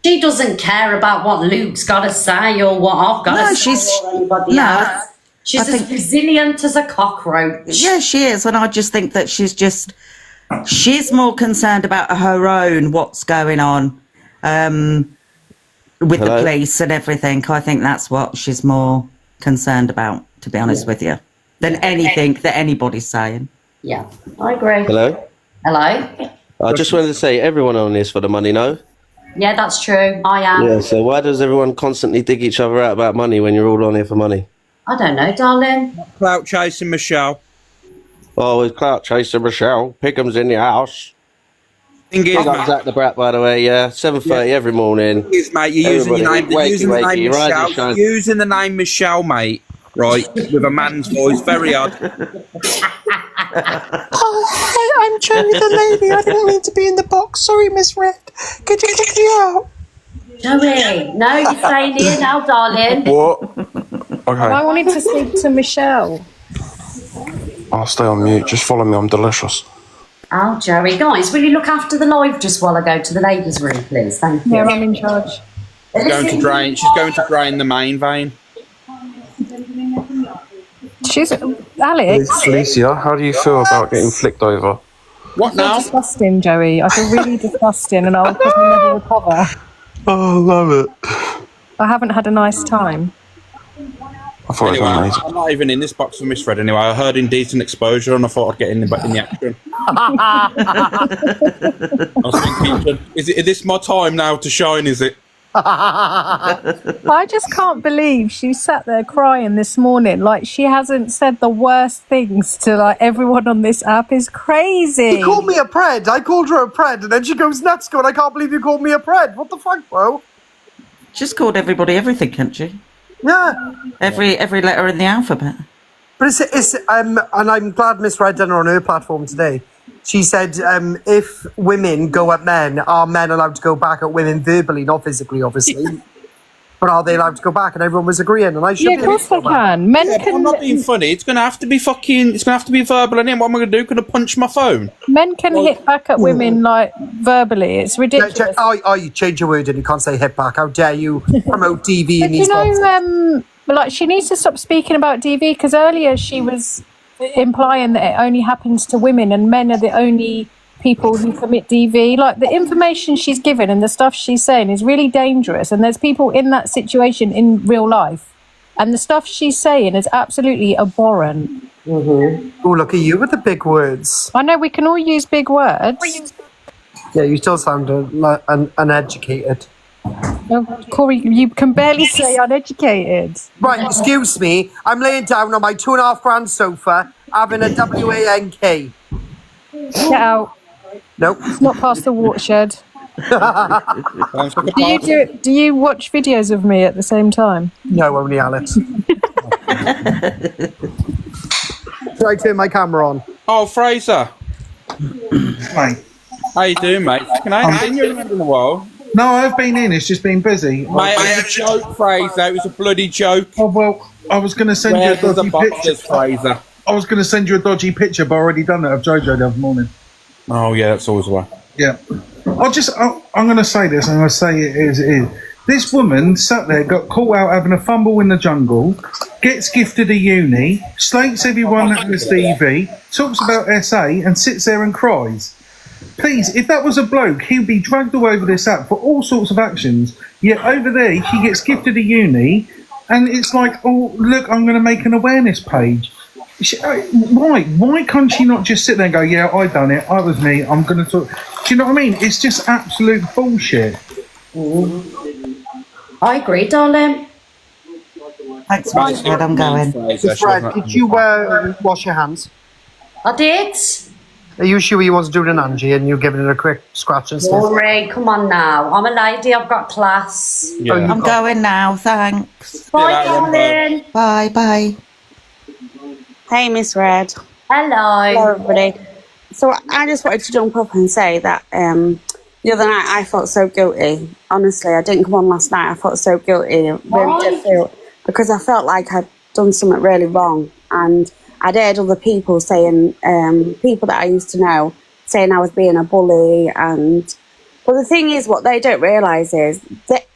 She doesn't care about what Luke's got to say or what I've got to say or anybody else. She's as resilient as a cockroach. Yeah, she is. And I just think that she's more concerned about her own what's going on. With the police and everything. I think that's what she's more concerned about, to be honest with you, than anything that anybody's saying. Yeah, I agree. Hello? I just wanted to say, everyone on this for the money, no? Yeah, that's true. I am. Yeah, so why does everyone constantly dig each other out about money when you're all on here for money? I don't know, darling. Clout chasing Michelle. Oh, it's clout chasing Michelle. Pickham's in the house. Thing is, mate, Zach the Brat, by the way, 7:30 every morning. Thing is, mate, you're using the name Michelle, mate, right, with a man's voice, very odd. Oh, hey, I'm Joey the lady. I didn't mean to be in the box. Sorry, Miss Red. Could you kick me out? Joey, no, you're staying here now, darling. What? Okay. I wanted to speak to Michelle. I'll stay on mute. Just follow me. I'm delicious. Oh, Joey. Guys, will you look after the live just while I go to the ladies' room, please? Thank you. Yeah, I'm in charge. She's going to drain the main vein. She's Alex. Felicia, how do you feel about getting flicked over? What now? Disgusting, Joey. I feel really disgusting, and I'll probably never recover. Oh, I love it. I haven't had a nice time. I thought Anyway, it was amazing. I'm not even in this box for Miss Fred anyway. I heard indecent exposure and I thought I'd get in the action. I was thinking, is this my time now to shine, is it? I just can't believe she sat there crying this morning. Like, she hasn't said the worst things to like everyone on this app. Is crazy. She called me a pred. I called her a pred, and then she goes nuts going, I can't believe you called me a pred. What the fuck, bro? She's called everybody everything, can't she? Yeah. Every letter in the alphabet. But it's and I'm glad Miss Red done it on her platform today. She said, if women go at men, are men allowed to go back at women verbally, not physically, obviously? But are they allowed to go back? And everyone was agreeing, and I should. Yeah, of course they can. Men can. I'm not being funny. It's going to have to be fucking. It's going to have to be verbal. And then what am I going to do? Going to punch my phone? Men can hit back at women like verbally. It's ridiculous. You change your word and you can't say hit back. How dare you promote DV in But these boxes? like she needs to stop speaking about DV because earlier she was implying that it only happens to women and men are the only people who commit DV. Like, the information she's given and the stuff she's saying is really dangerous, and there's people in that situation in real life, and the stuff she's saying is absolutely abhorrent. Oh, look at you with the big words. I know we can all use big words. Yeah, you still sound uneducated. Oh, Corey, you can barely say uneducated. Right, excuse me. I'm laying down on my £2.5 grand sofa having a WANK. Get out. Nope. It's not past the watershed. Do you watch videos of me at the same time? No, only Alex. Should I turn my camera on? Oh, Fraser. Mate. How you doing, mate? Can I seen you around in a while? No, I've been in. It's just been busy. Mate, it was a joke, Fraser. It was a bloody joke. Oh, well, I was going to send you a dodgy picture. Fraser? I was going to send you a dodgy picture, but I already done it of Jojo the other morning. Oh, yeah, that's always the way. Yeah. I'm going to say this, and I'm going to say it as it is. This woman sat there, got caught out having a fumble in the jungle, gets gifted a uni, slates everyone that was DV, talks about SA, and sits there and cries. Please, if that was a bloke, he'd be dragged all over this app for all sorts of actions. Yet over there, she gets gifted a uni, and it's like, oh, look, I'm going to make an awareness page. Why? Why can't she not just sit there and go, yeah, I done it, I was me, I'm going to talk. Do you know what I mean? It's just absolute bullshit. I agree, darling. Thanks, Fred, I'm going. Fred, did you wash your hands? I did. Are you sure you wasn't doing an Angie and you giving it a quick scratch and stuff? Rory, come on now. I'm a lady, I've got class. Yeah. I'm going now, thanks. Bye, darling. Bye, bye. Hey, Miss Red. Hello. Hello, everybody. So I just wanted to jump up and say that the other night I felt so guilty. Honestly, I didn't come on last night. I felt so guilty. I really did feel, because I felt like I'd done something really wrong. And I'd heard other people saying, people that I used to know, saying I was being a bully. But the thing is, what they don't realise is that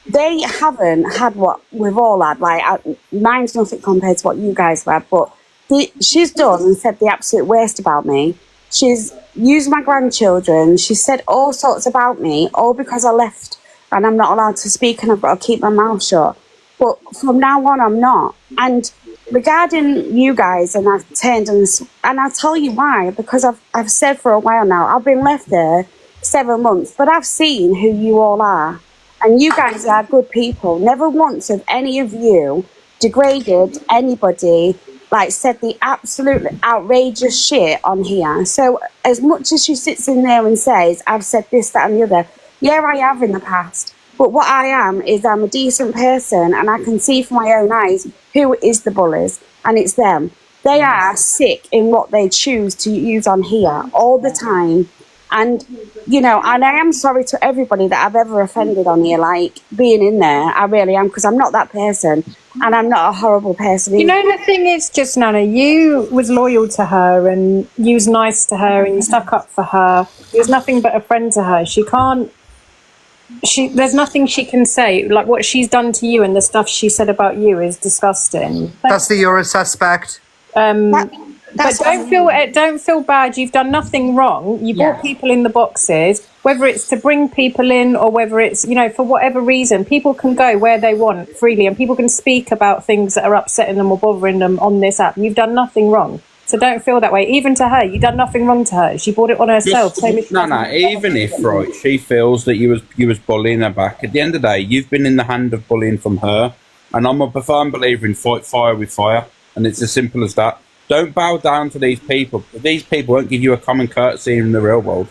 they haven't had what we've all had. Like, mine's nothing compared to what you guys have had, but she's done and said the absolute worst about me. She's used my grandchildren. She said all sorts about me, all because I left and I'm not allowed to speak and I've got to keep my mouth shut. But from now on, I'm not. And regarding you guys, and I've turned and I'll tell you why, because I've said for a while now, I've been left there 7 months, but I've seen who you all are. And you guys are good people. Never once have any of you degraded anybody, like said the absolutely outrageous shit on here. So as much as she sits in there and says, I've said this, that and the other, yeah, I have in the past. But what I am is I'm a decent person and I can see from my own eyes who is the bullies, and it's them. They are sick in what they choose to use on here all the time. And, you know, and I am sorry to everybody that I've ever offended on here, like being in there. I really am, because I'm not that person and I'm not a horrible person. You know, the thing is, just Nana, you was loyal to her and you was nice to her and you stuck up for her. You was nothing but a friend to her. There's nothing she can say. Like, what she's done to you and the stuff she said about you is disgusting. That's the you're a suspect. But don't feel bad. You've done nothing wrong. You brought people in the boxes, whether it's to bring people in or whether it's, you know, for whatever reason. People can go where they want freely and people can speak about things that are upsetting them or bothering them on this app. You've done nothing wrong. So don't feel that way. Even to her, you've done nothing wrong to her. She brought it on herself. Even if, right, she feels that you was bullying her back, at the end of the day, you've been in the hand of bullying from her. And I'm a firm believer in fight fire with fire. And it's as simple as that. Don't bow down to these people. These people won't give you a common courtesy in the real world.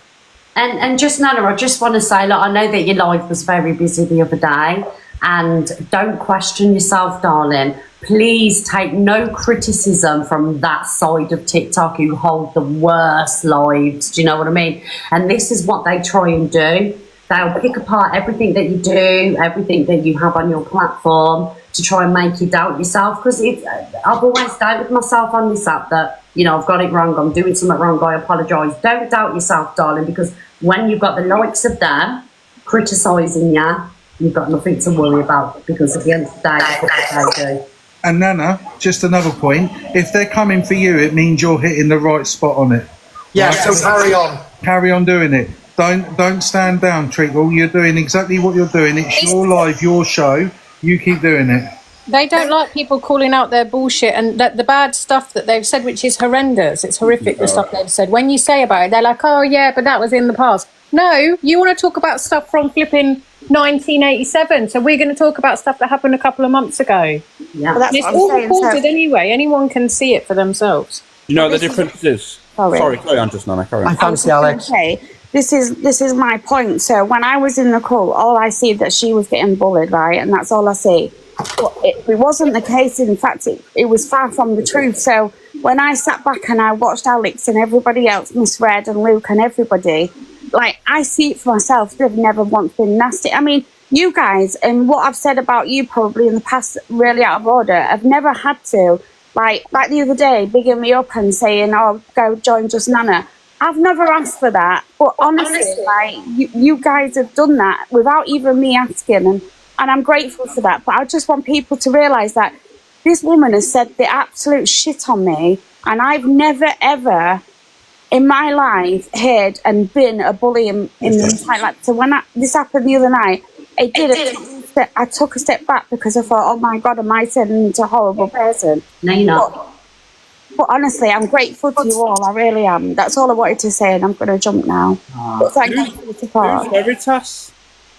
And just, Nana, I just want to say, like, I know that your life was very busy the other day, and don't question yourself, darling. Please take no criticism from that side of TikTok who hold the worst lives. Do you know what I mean? And this is what they try and do. They'll pick apart everything that you do, everything that you have on your platform, to try and make you doubt yourself, because I've always doubted myself on this app that, you know, I've got it wrong, I'm doing something wrong, I apologise. Don't doubt yourself, darling, because when you've got the likes of them criticising you, you've got nothing to worry about, because at the end of the day, that's what they do. And Nana, just another point, if they're coming for you, it means you're hitting the right spot on it. Yeah, so carry on. Carry on doing it. Don't stand down, Treacle. You're doing exactly what you're doing. It's your live, your show. You keep doing it. They don't like people calling out their bullshit and the bad stuff that they've said, which is horrendous. It's horrific, the stuff they've said. When you say about it, they're like, oh, yeah, but that was in the past. No, you want to talk about stuff from flipping 1987. So we're going to talk about stuff that happened a couple of months ago. Yeah. Well, that's It's what I'm all saying, recorded so- anyway. Anyone can see it for themselves. You know the difference is. Sorry. Carry on, just Nana. Carry on. I fancy Alex. Okay, this is my point. So when I was in the cult, all I see that she was getting bullied, right, and that's all I see. But it wasn't the case. In fact, it was far from the truth. So when I sat back and I watched Alex and everybody else, Miss Red and Luke and everybody, like, I see it for myself. They've never once been nasty. I mean, you guys, and what I've said about you probably in the past, really out of order, I've never had to. Like the other day, bigging me up and saying, "Oh, go join Just Nana." I've never asked for that, but honestly, like you guys have done that without even me asking, and I'm grateful for that. But I just want people to realise that this woman has said the absolute shit on me, and I've never ever in my life heard and been a bully in the entire life. So when this happened the other night, I took a step back because I thought, oh my God, am I turning into a horrible person? No, you're not. But honestly, I'm grateful to you all. I really am. That's all I wanted to say, and I'm going to jump now. But thank you for the support. Who's Veritas?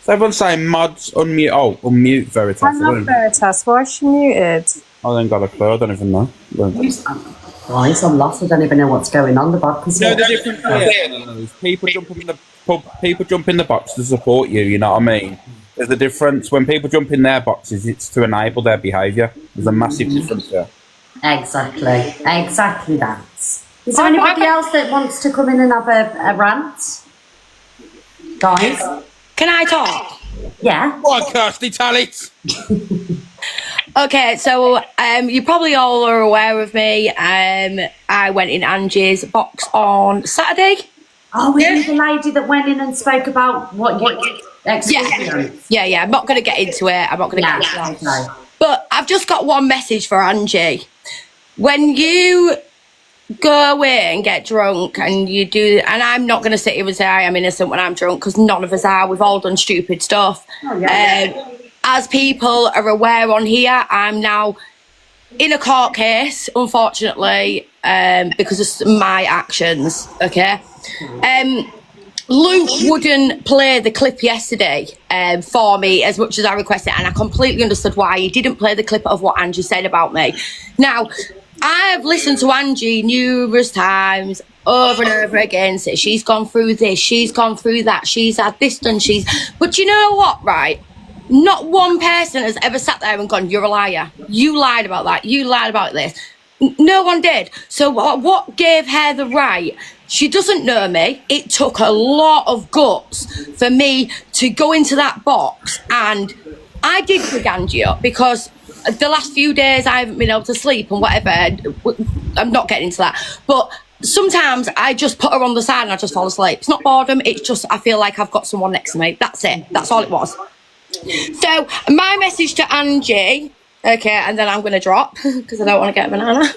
So everyone's saying mods unmute. Oh, unmute Veritas. I love Veritas. Why is she muted? I then got a clue. I don't even know. Guys, I'm lost. I don't even know what's going on. The box is No, the difference is people jump in the pub. People jump in the box to support you. You know what I mean? There's a difference when people jump in their boxes. It's to enable their behaviour. There's a massive difference there. Exactly that. Is there anybody else that wants to come in and have a rant? Guys? Can I talk? Yeah. Go on, Kirsty, tell it. Okay, so you probably all are aware of me. I went in Angie's box on Saturday. Oh, were you the lady that went in and spoke about what you experienced? Yeah. I'm not going to get into it. I'm not going to get into it. No. But I've just got one message for Angie. When you go away and get drunk and you do, and I'm not going to sit here and say I am innocent when I'm drunk, because none of us are. We've all done stupid stuff. Oh, yeah. As people are aware on here, I'm now in a court case, unfortunately, because of my actions, okay? Luke wouldn't play the clip yesterday for me as much as I requested, and I completely understood why he didn't play the clip of what Angie said about me. Now, I have listened to Angie numerous times, over and over again, say she's gone through this, she's gone through that, she's had this done, But you know what, right? Not one person has ever sat there and gone, you're a liar. You lied about that. You lied about this. No one did. So what gave her the right? She doesn't know me. It took a lot of guts for me to go into that box, and I did bring Angie up because the last few days I haven't been able to sleep and whatever. I'm not getting into that. But sometimes I just put her on the side and I just fall asleep. It's not boredom. It's just I feel like I've got someone next to me. That's it. That's all it was. So my message to Angie, okay, and then I'm going to drop because I don't want to get a banana.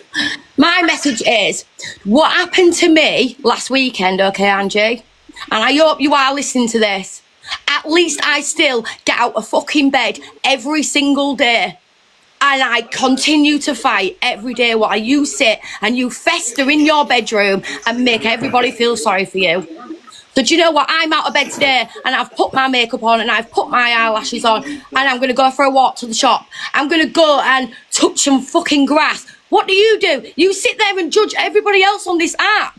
My message is, what happened to me last weekend, okay, Angie? And I hope you are listening to this. At least I still get out of fucking bed every single day. And I continue to fight every day while you sit and you fester in your bedroom and make everybody feel sorry for you. So do you know what? I'm out of bed today and I've put my makeup on and I've put my eyelashes on and I'm going to go for a walk to the shop. I'm going to go and touch some fucking grass. What do? You sit there and judge everybody else on this app.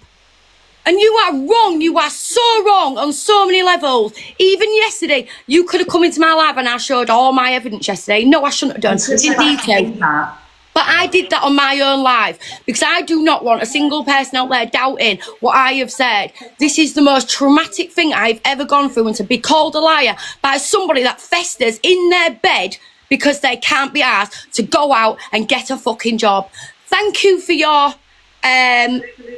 And you are wrong. You are so wrong on so many levels. Even yesterday, you could have come into my live and I showed all my evidence yesterday. No, I shouldn't have done. I didn't need to. But I did that on my own live because I do not want a single person out there doubting what I have said. This is the most traumatic thing I've ever gone through, and to be called a liar by somebody that festers in their bed because they can't be asked to go out and get a fucking job. Thank you for your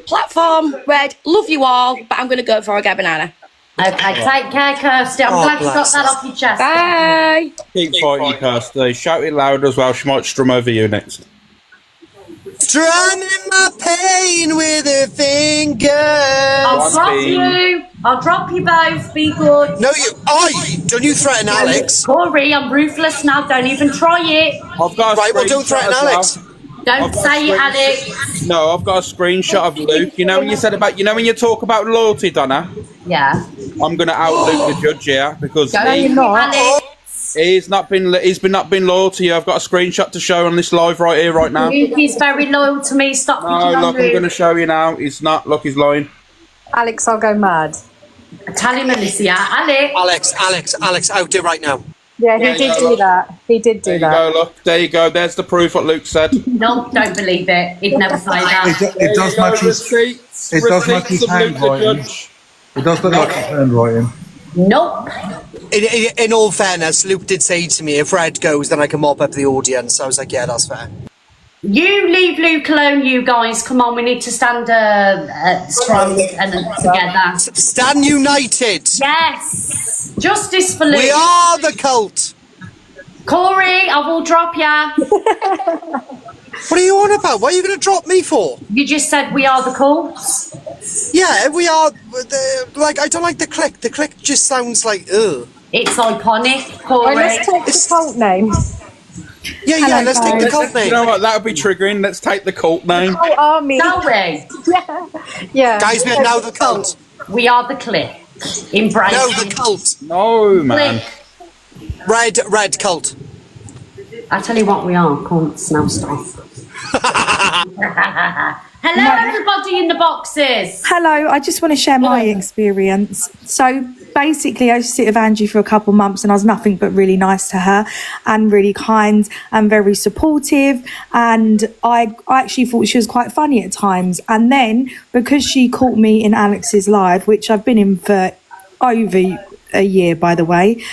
platform, Red. Love you all, but I'm going to go for a banana. Okay, take care, Kirsty. I'm glad you got that off your chest. Bye. Keep fighting, Kirsty. Shout it loud as well. She might strum over you next. Strumming my pain with her fingers. I'll drop you. I'll drop you both. Be good. No, don't you threaten Alex. Corey, I'm ruthless now. Don't even try it. I've got a right, well, don't threaten Alex. Don't say it, Alex. No, I've got a screenshot of Luke. You know when you talk about loyalty, Donna? Yeah. I'm going to outlook the judge here because No, you're not. he's not been loyal to you. I've got a screenshot to show on this live right here, right now. He's very loyal to me. Stop picking on look, me. I'm going to show you now. He's not. Look, he's lying. Alex, I'll go mad. Tell him, Alicia. Alex, out it right now. Yeah, he did do that. He did do that. There you go, look. There you go. There's the proof what Luke said. No, don't believe it. He'd never say that. It does match his handwriting. It does look like his handwriting. Nope. In all fairness, Luke did say to me, if Red goes, then I can mop up the audience. I was like, yeah, that's fair. You leave Luke alone, you guys. Come on, we need to stand strong and together. Stand united. Yes. Justice for Luke. We are the cult. Corey, I will drop ya. What are you on about? What are you going to drop me for? You just said we are the cults. Yeah, we are. I don't like the click. The click just sounds like, ugh. It's iconic, Corey. Let's take the cult name. Yeah, let's take the cult name. You know what? That would be triggering. Let's take the cult name. Cult army. Shall we? Yeah. Guys, we are now the cult. We are the clique. Embrace. No, the cult. No, man. Red cult. I tell you what, we are cunts. Now stop. Hello, everybody in the boxes. Hello, I just want to share my experience. So basically, I used to sit with Angie for a couple months and I was nothing but really nice to her and really kind and very supportive. And I actually thought she was quite funny at times. And then because she caught me in Alex's live, which I've been in for over a year, by the way,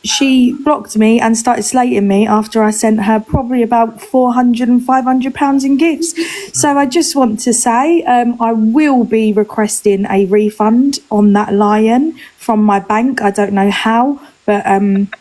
she blocked me and started slating me after I sent her probably about £400 and £500 in gifts. So I just want to say I will be requesting a refund on that lion from my bank. I don't know how, but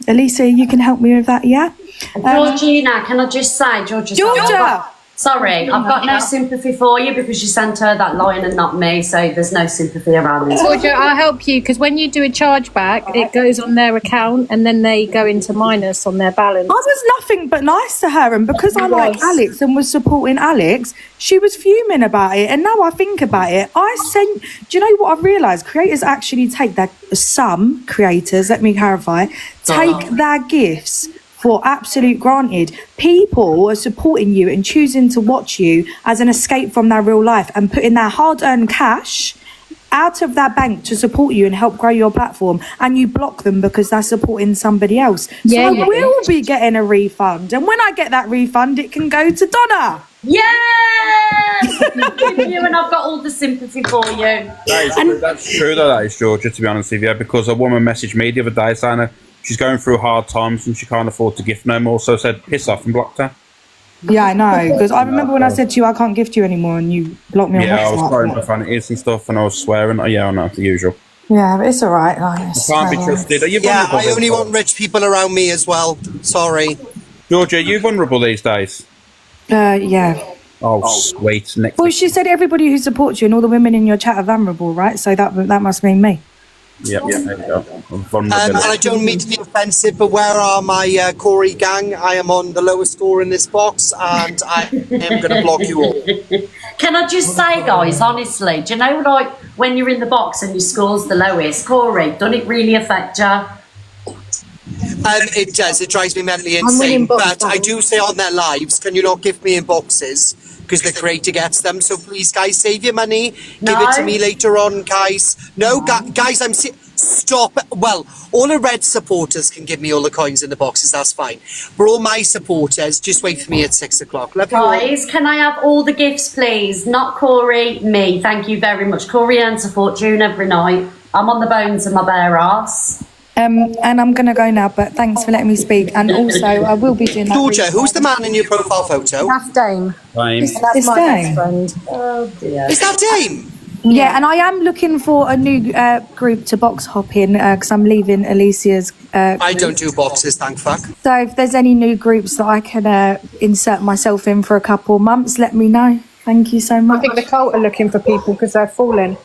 Elisa, you can help me with that, yeah? Georgina, can I just say, Georgia! Sorry, I've got no sympathy for you because you sent her that lion and not me, so there's no sympathy around this. Georgia, I'll help you because when you do a chargeback, it goes on their account and then they go into minus on their balance. I was nothing but nice to her, and because I like Alex and was supporting Alex, she was fuming about it. And now I think about it, do you know what I've realised? Creators actually take some creators, let me clarify, take their gifts for absolute granted. People are supporting you and choosing to watch you as an escape from their real life and putting their hard-earned cash out of their bank to support you and help grow your platform, and you block them because they're supporting somebody else. So I will be getting a refund, and when I get that refund, it can go to Donna. Yes! You and I've got all the sympathy for you. That's true though, that is, Georgia, to be honest with you, because a woman messaged me the other day saying that she's going through hard times and she can't afford to gift no more, so said piss off and blocked her. Yeah, I know, because I remember when I said to you I can't gift you anymore and you blocked me on WhatsApp. Yeah, I was throwing profanities and stuff and I was swearing. Yeah, I know, the usual. Yeah, but it's all right. You can't be trusted. Are you vulnerable? I only want rich people around me as well. Sorry. Georgia, are you vulnerable these days? Yeah. Oh, sweet. Next Well, she said everybody who supports you and all the women in your chat are vulnerable, right? So that must mean me. Yep, there you go. And I don't mean to be offensive, but where are my Corey gang? I am on the lowest score in this box, and I am going to block you all. Can I just say, guys, honestly, do you know, like, when you're in the box and your score's the lowest, Corey, doesn't it really affect you? It does. It drives me mentally insane. But I do say on their lives, can you not give me in boxes? Because the creator gets them. So please, guys, save your money. Give it to me later on, guys. No, guys, stop. Well, all the red supporters can give me all the coins in the boxes. That's fine. But all my supporters, just wait for me at 6 o'clock. Love you all. Guys, can I have all the gifts, please? Not Corey, me. Thank you very much. Corey earns a fortune every night. I'm on the bones of my bare ass. And I'm going to go now, but thanks for letting me speak. And also, I will be doing that. Georgia, who's the man in your profile photo? That's Dame. It's my Dame. best friend. Oh, dear. Is that Dame? Yeah, and I am looking for a new group to box hop in because I'm leaving Alicia's I don't do boxes, thank fuck. So if there's any new groups that I can insert myself in for a couple of months, let me know. Thank you so much. I think the cult are looking for people because they're falling.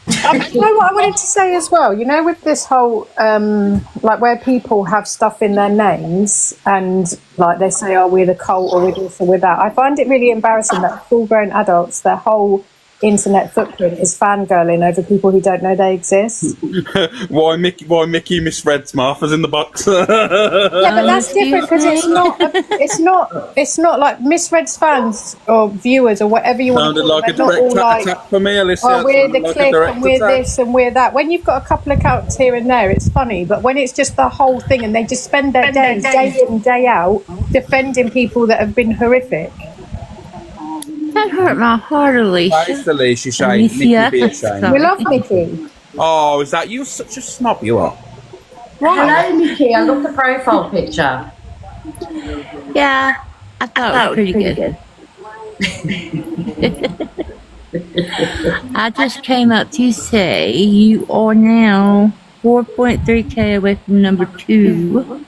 You know what I wanted to say as well? You know, with this whole, like where people have stuff in their names and like they say, oh, we're the cult or we're this or we're that. I find it really embarrassing that full-grown adults, their whole internet footprint is fangirling over people who don't know they exist. Why Mickey misread Martha's in the box? Yeah, but that's different because it's not like misread's fans or viewers or whatever you want to Sounded call like a them. They're not all direct attack for me, Alicia. oh, we're the Sounded like a click direct and we're attack. this and we're that. When you've got a couple of accounts here and there, it's funny. But when it's just the whole thing and they just spend their days, day in, day out, defending people that have been horrific. That hurt my heart, Alicia. Thanks, Alicia. Shane. Mickey, be ashamed. We love Mickey. Oh, is that you? Such a snob you are. Hello, Mickey. I love the profile picture. Yeah, I thought it was pretty good. I just came up to say you are now 4.3K away from number 2.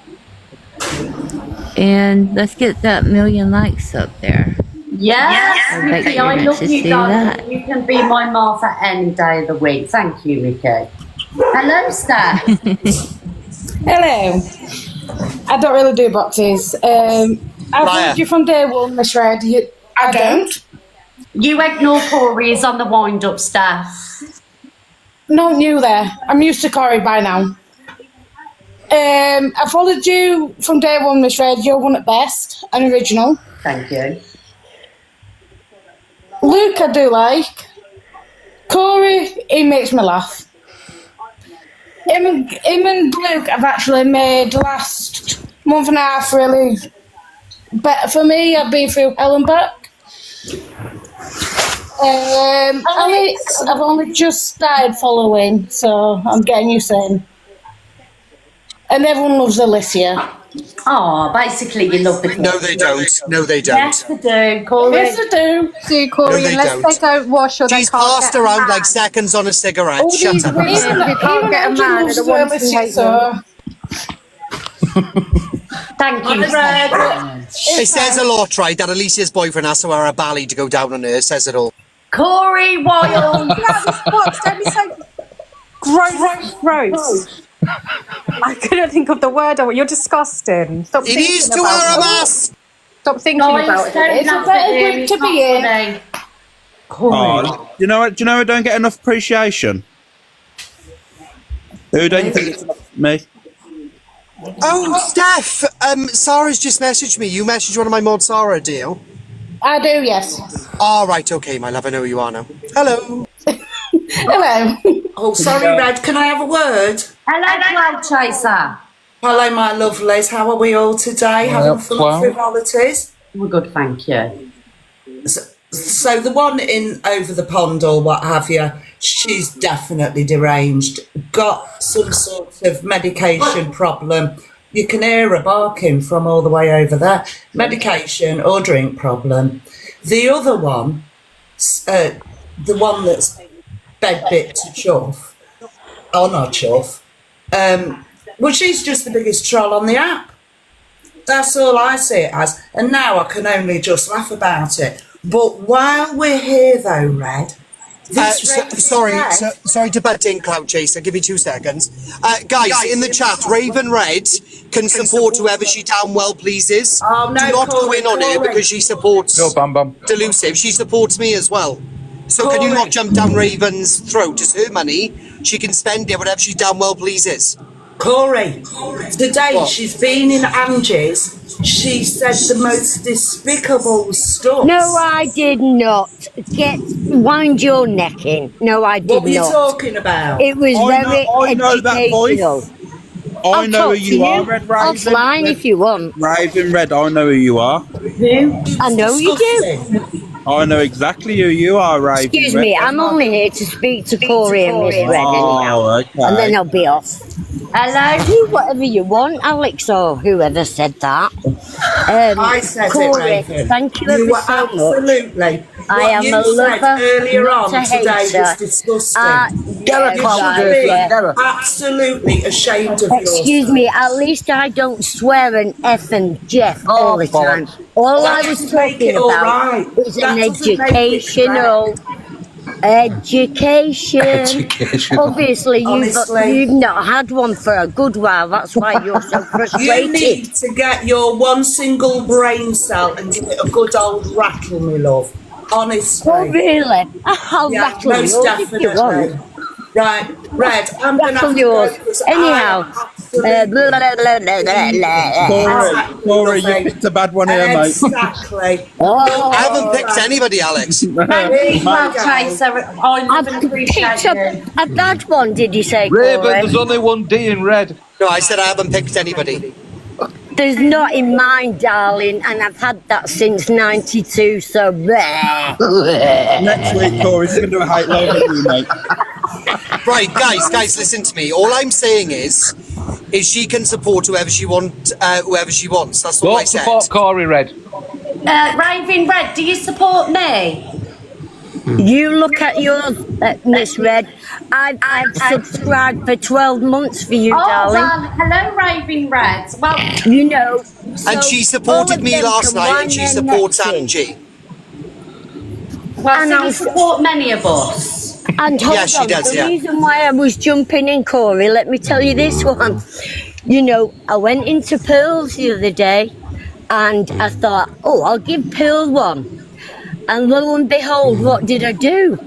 And let's get that 1,000,000 likes up there. Yes, I'd like Mickey, you I to love you, see darling. that. You can be my Martha any day of the week. Thank you, Mickey. Hello, Steph. Hello. I don't really do boxes. I've loved you from day one, Miss Red. I don't. You ignore Corey, he's on the wind-up, Steph. Not new there. I'm used to Corey by now. I followed you from day one, Miss Red. You're one at best, an original. Thank you. Luke, I do like. Corey, he makes me laugh. Him and Luke have actually made the last month and a half really better for me. I've been through hell and back. Alex, I've only just started following, so I'm getting used to him. And everyone loves Alicia. Oh, basically you love the kids. No, they don't. No, they don't. Yes, they do, Corey. Yes, I do. See, Corey, No, they unless don't. they don't wash or they She's can't passed get around mad. like seconds on a cigarette. All Shut these up. women who can't get a man are the ones who hate them. Thank you. It says a lot, right? That Alicia's boyfriend has to wear a bally to go down on her. It says it all. Corey Wild. Don't be so gross. I couldn't think of the word. You're disgusting. Stop It thinking is to about wear a it. mask. Stop thinking Guys, about it. don't It's a laugh better at him, group it's to not be in. funny. Oh, you know what? Do you know I don't get enough appreciation? Who don't you think it's enough? Me? Oh, Steph. Sarah's just messaged me. You messaged one of my mod Sarah, do you? I do, yes. All right, okay, my love. I know who you are now. Hello. Hello. Oh, sorry, Red. Can I have a word? Hello, Cloud Chaser. Hello, my lovelies. How are we all today? Having fun with frivolities? We're good, thank you. So the one in over the pond or what have you, she's definitely deranged. Got some sort of medication problem. You can hear her barking from all the way over there. Medication or drink problem. The other one, the one that's bed bit to chuff, or not chuff, well, she's just the biggest troll on the app. That's all I see it as. And now I can only just laugh about it. But while we're here, though, Red, sorry to butt in, Cloud Chaser. Give me 2 seconds. Guys, in the chat, Raven Red can support whoever she damn well pleases. Oh, no, do not go Corey, in on her Corey. because she supports Delusive. She supports me as well. So can you not jump down Raven's throat? It's her money. She can spend it whatever she damn well pleases. Corey, today What? she's been in Angie's. She said the most despicable stuff. No, I did not. Wind your neck in. No, I did not. What were you talking about? It was very I know that voice. educational. I I'll know who talk to you are, Red Raven. offline if you want. Raven Red, I know who you are. Who? I know you do. I know exactly who you are, Raven. Excuse Red. me, I'm only here to speak to Corey and Miss Red anyhow. Oh, okay. And then I'll be off. Hello? Do whatever you want, Alex, or whoever said that. I said Corey, it, Raven. thank you You ever were so much. absolutely. I What am you a said lover, earlier not on a today hater. was disgusting. Derek You Clark, should be yeah. absolutely ashamed of yourself. Excuse me, at least I don't swear and F and Jeff all the time. All That I was doesn't make talking it all about right. was That an doesn't make it educational. Education. Obviously, Honestly. you've not had one for a good while. That's why you're so You frustrated. need to get your one single brain cell and give it a good old rattle, my love. Honestly. Oh, really? I'll Yeah, rattle most yours if you definitely. want. Right, Red, I'm going to have Rattle to go yours. because Anyhow. I Blah, blah, blah, blah, blah, blah. Corey, you picked a bad one here, mate. Exactly. Oh. I haven't picked anybody, Alex. Thank you, Cloud Chaser. I love and appreciate Picked up you. a bad one, did you say, Raven, Corey? there's only one D in red. No, I said I haven't picked anybody. There's not in mine, darling, and I've had that since 92, so Next week, Corey's going to do a height load with you, mate. Right, guys, listen to me. All I'm saying is she can support whoever she wants. That's all I Don't said. support Corey, Red. Raven Red, do you support me? You look at yours, Miss Red. I've subscribed for 12 months for you, darling. Hello, Raven Red. Well, you know. And she supported me last night, and she supports Angie. Well, so you support many of us. And hold Yeah, she on, does, the yeah. reason why I was jumping in, Corey, let me tell you this one. You know, I went into Pearls the other day, and I thought, oh, I'll give Pearl one. And lo and behold, what did I do?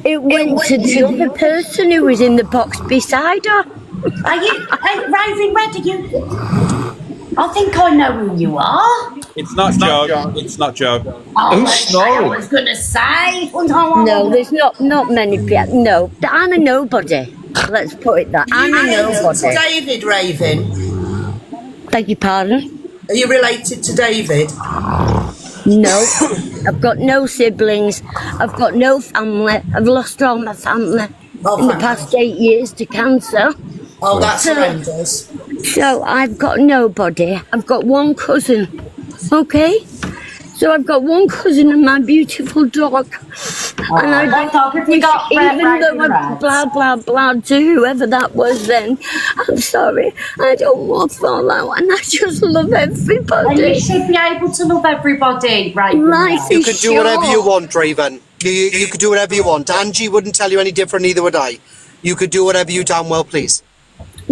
It went to the other person who was in the box beside her. Are you, Raven Red, are you... I think I know who you are. It's not Joe. It's not Joe. Oh, I was going to say. No, there's not many people. No, I'm a nobody. Let's put it that. I'm a nobody. David Raven. Beg your pardon? Are you related to David? No, I've got no siblings. I've got no family. I've lost all my family in the past 8 years to cancer. Oh, that's horrendous. So I've got nobody. I've got one cousin. Okay? So I've got one cousin and my beautiful dog. And I don't even though I blah, blah, blah to whoever that was then, I'm sorry, I don't want to fall out. And I just love everybody. And you should be able to love everybody, right? You could do whatever you want, Raven. You could do whatever you want. Angie wouldn't tell you any different, neither would I. You could do whatever you damn well please.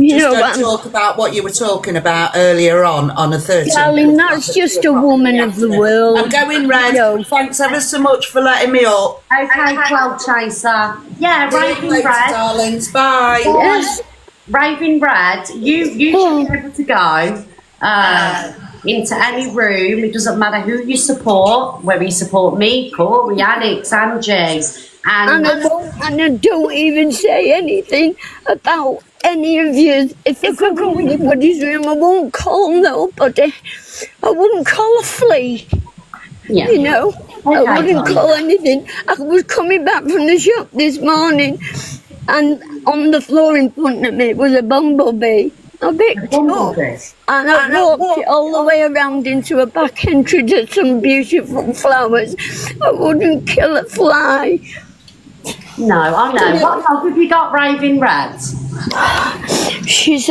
Just don't talk about what you were talking about earlier on a 13th. Darling, that's just a woman of the world. I'm going red. Thanks ever so much for letting me up. Okay, Cloud Chaser. Yeah, Raven later, Red. darlings. Bye. Yes. Raven Red, you should be able to go into any room. It doesn't matter who you support, whether you support me, Corey, Alex, Angie. And I don't even say anything about any of you. If I could go in anybody's room, I won't call nobody. I wouldn't call a flea. Yeah. You know, I wouldn't call anything. I was coming back from the shop this morning, and on the floor in front of me was a bumblebee. I picked it up, and I walked it all the way around into a back entry to some beautiful flowers. I wouldn't kill a fly. No, I know. What dog have you got, Raven Red? She's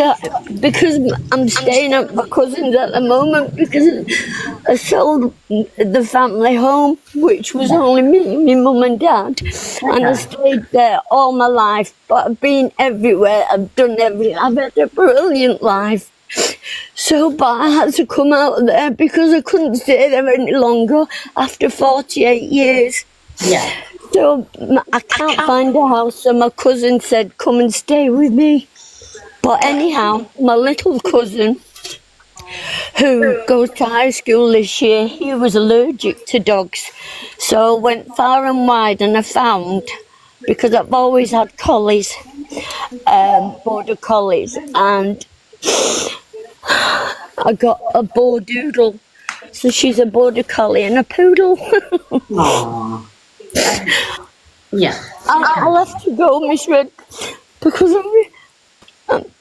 because I'm staying at my cousin's at the moment because I sold the family home, which was only me and my mum and dad, and I stayed there all my life. But I've been everywhere. I've done everything. I've had a brilliant life. So, but I had to come out of there because I couldn't stay there any longer after 48 years. Yeah. So I can't find a house, so my cousin said, come and stay with me. But anyhow, my little cousin, who goes to high school this year, he was allergic to dogs. So I went far and wide and I found, because I've always had collies, border collies, and I got a bordoodle. So she's a border collie and a poodle. Aww. Yeah. I'll have to go, Miss Red, because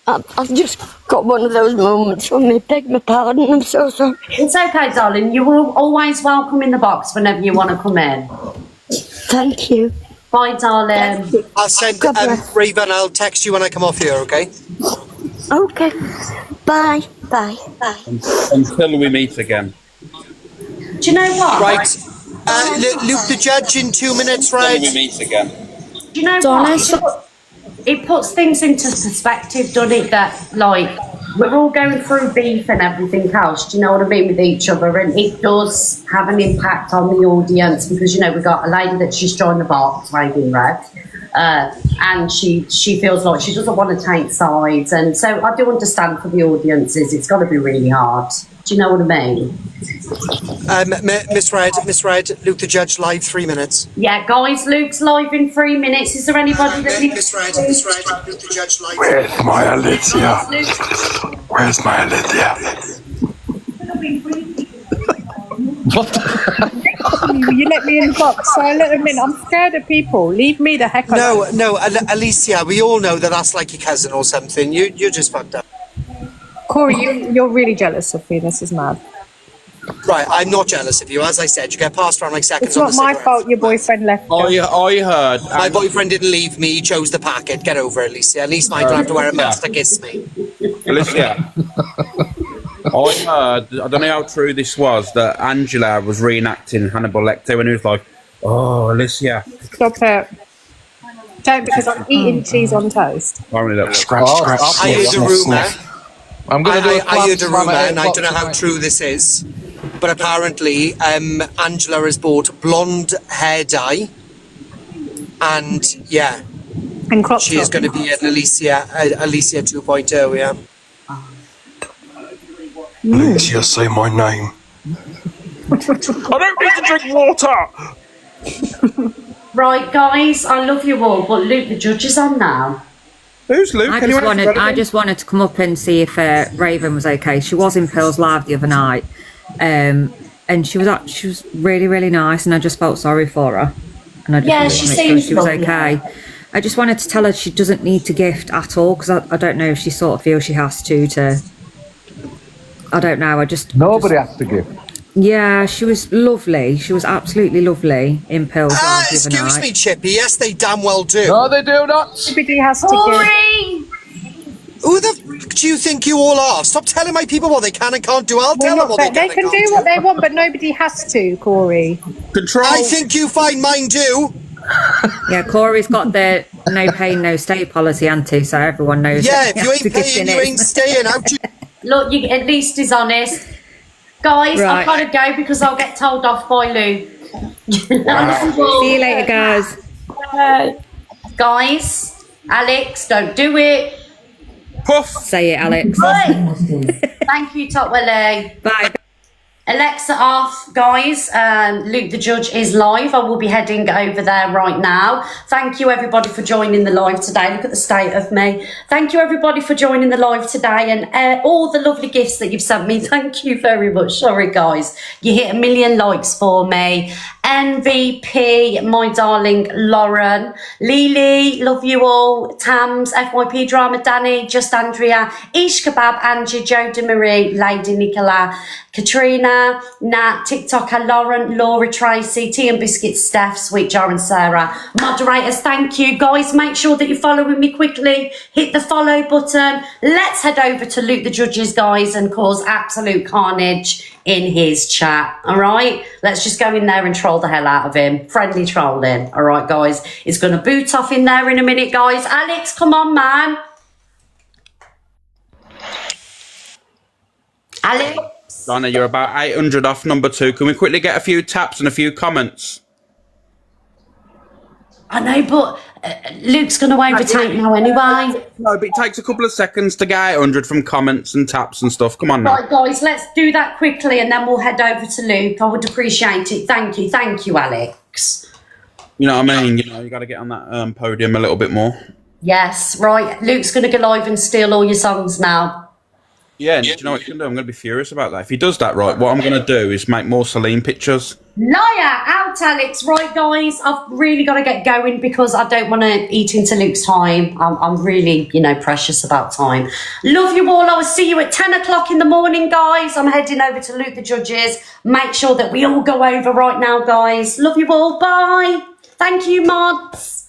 I've just got one of those moments when I beg my pardon. I'm so sorry. It's okay, darling. You're always welcome in the box whenever you want to come in. Thank you. Bye, darling. I'll send Raven. I'll text you when I come off here. Okay. Okay. Bye. Bye. Bye. Until we meet again. Do you know what? Right. Luke the judge in 2 minutes, right? Until we meet again. Do you know what? It puts things into perspective, doesn't it? That, like, we're all going through beef and everything else, do you know what I mean, with each other, and it does have an impact on the audience because, you know, we've got a lady that's just joined the box, waving red, and she feels like she doesn't want to take sides, and so I do understand for the audiences, it's got to be really hard. Do you know what I mean? Miss Red, Luke the Judge live 3 minutes. Yeah, guys, Luke's live in 3 minutes. Is there anybody that Miss Red, Luke the Judge live. Where's my Alicia? Where's my Alicia? You let me in the box, so I let them in. I'm scared of people. Leave me the heck alone. No, Alicia, we all know that that's like your cousin or something. You're just fucked up. Corey, you're really jealous of me. This is mad. Right, I'm not jealous of you. As I said, you get passed around like seconds. It's not my fault your boyfriend left you. I heard. My boyfriend didn't leave me. He chose the packet. Get over it, Alicia. At least I don't have to wear a mask to kiss me. Alicia, I heard, I don't know how true this was, that Angela was reenacting Hannibal Lecter when he was like, oh, Alicia. Stop it. Don't, because I'm eating cheese on toast. Scratch. I heard a rumour. I'm going to do I heard a rumour, and I don't know how true this is, but apparently Angela has bought blonde hair dye, and yeah, and crop she is going to be an Alicia 2.0, yeah. Alicia, say my name. I don't need to drink water. Right, guys, I love you all, but Luke the Judge is on now. Who's Luke? I just wanted to come up and see if Raven was okay. She was in Pearl's Live the other night, and she was really, really nice, and I just felt sorry for her. And I just wanted to make sure she was okay. I just wanted to tell her she doesn't need to gift at all, because I don't know if she sort of feels she has to. I don't know. Nobody has to gift. Yeah, she was lovely. She was absolutely lovely in Pearl's Live the other night. Excuse me, Chippy. Yes, they damn well do. No, they do not. Everybody has to give. Who the f*** do you think you all are? Stop telling my people what they can and can't do. I'll tell them what They can do what they want, but nobody has to, Corey. Control. I think you find mine do. Yeah, Corey's got the no pain, no stay policy, auntie, so everyone knows. Yeah, that if you ain't paying, you ain't staying. How'd you... Look, you at least is honest. Guys, Right. I've got to go because I'll get told off by Luke. See you later, guys. Guys, Alex, don't do it. Puff. Say it, Alex. Thank you, Top Willie. Bye. Alexa off, guys. Luke the Judge is live. I will be heading over there right now. Thank you, everybody, for joining the live today. Look at the state of me. Thank you, everybody, for joining the live today and all the lovely gifts that you've sent me. Thank you very much. Sorry, guys. You hit 1 million likes for me. MVP, my darling Lauren, Lily, love you all, Tams, FYP Drama, Danny, Just Andrea, Ish Kebab, Angie, Joe DeMarie, Lady Nicola, Katrina, Nat, TikToker, Lauren, Laura, Tracy, Tea and Biscuits, Steph, Sweet Jar and Sarah. Moderators, thank you. Guys, make sure that you're following me quickly. Hit the follow button. Let's head over to Luke the Judges, guys, and cause absolute carnage in his chat. All right? Let's just go in there and troll the hell out of him. Friendly trolling. All right, guys? He's going to boot off in there in a minute, guys. Alex, come on, man. Alex? Donna, you're about 800 off number 2. Can we quickly get a few taps and a few comments? I know, but Luke's going to overtake now anyway. No, but it takes a couple of seconds to get 800 from comments and taps and stuff. Come on now. Right, guys, let's do that quickly and then we'll head over to Luke. I would appreciate it. Thank you, Alex. You know what I mean? You know, you got to get on that podium a little bit more. Yes, right. Luke's going to go live and steal all your songs now. Yeah, and do you know what you can do? I'm going to be furious about that. If he does that right, what I'm going to do is make more Celine pictures. Liar! Out, Alex. Right, guys, I've really got to get going because I don't want to eat into Luke's time. I'm really, precious about time. Love you all. I will see you at 10 o'clock in the morning, guys. I'm heading over to Luke the Judges. Make sure that we all go over right now, guys. Love you all. Bye. Thank you, mods.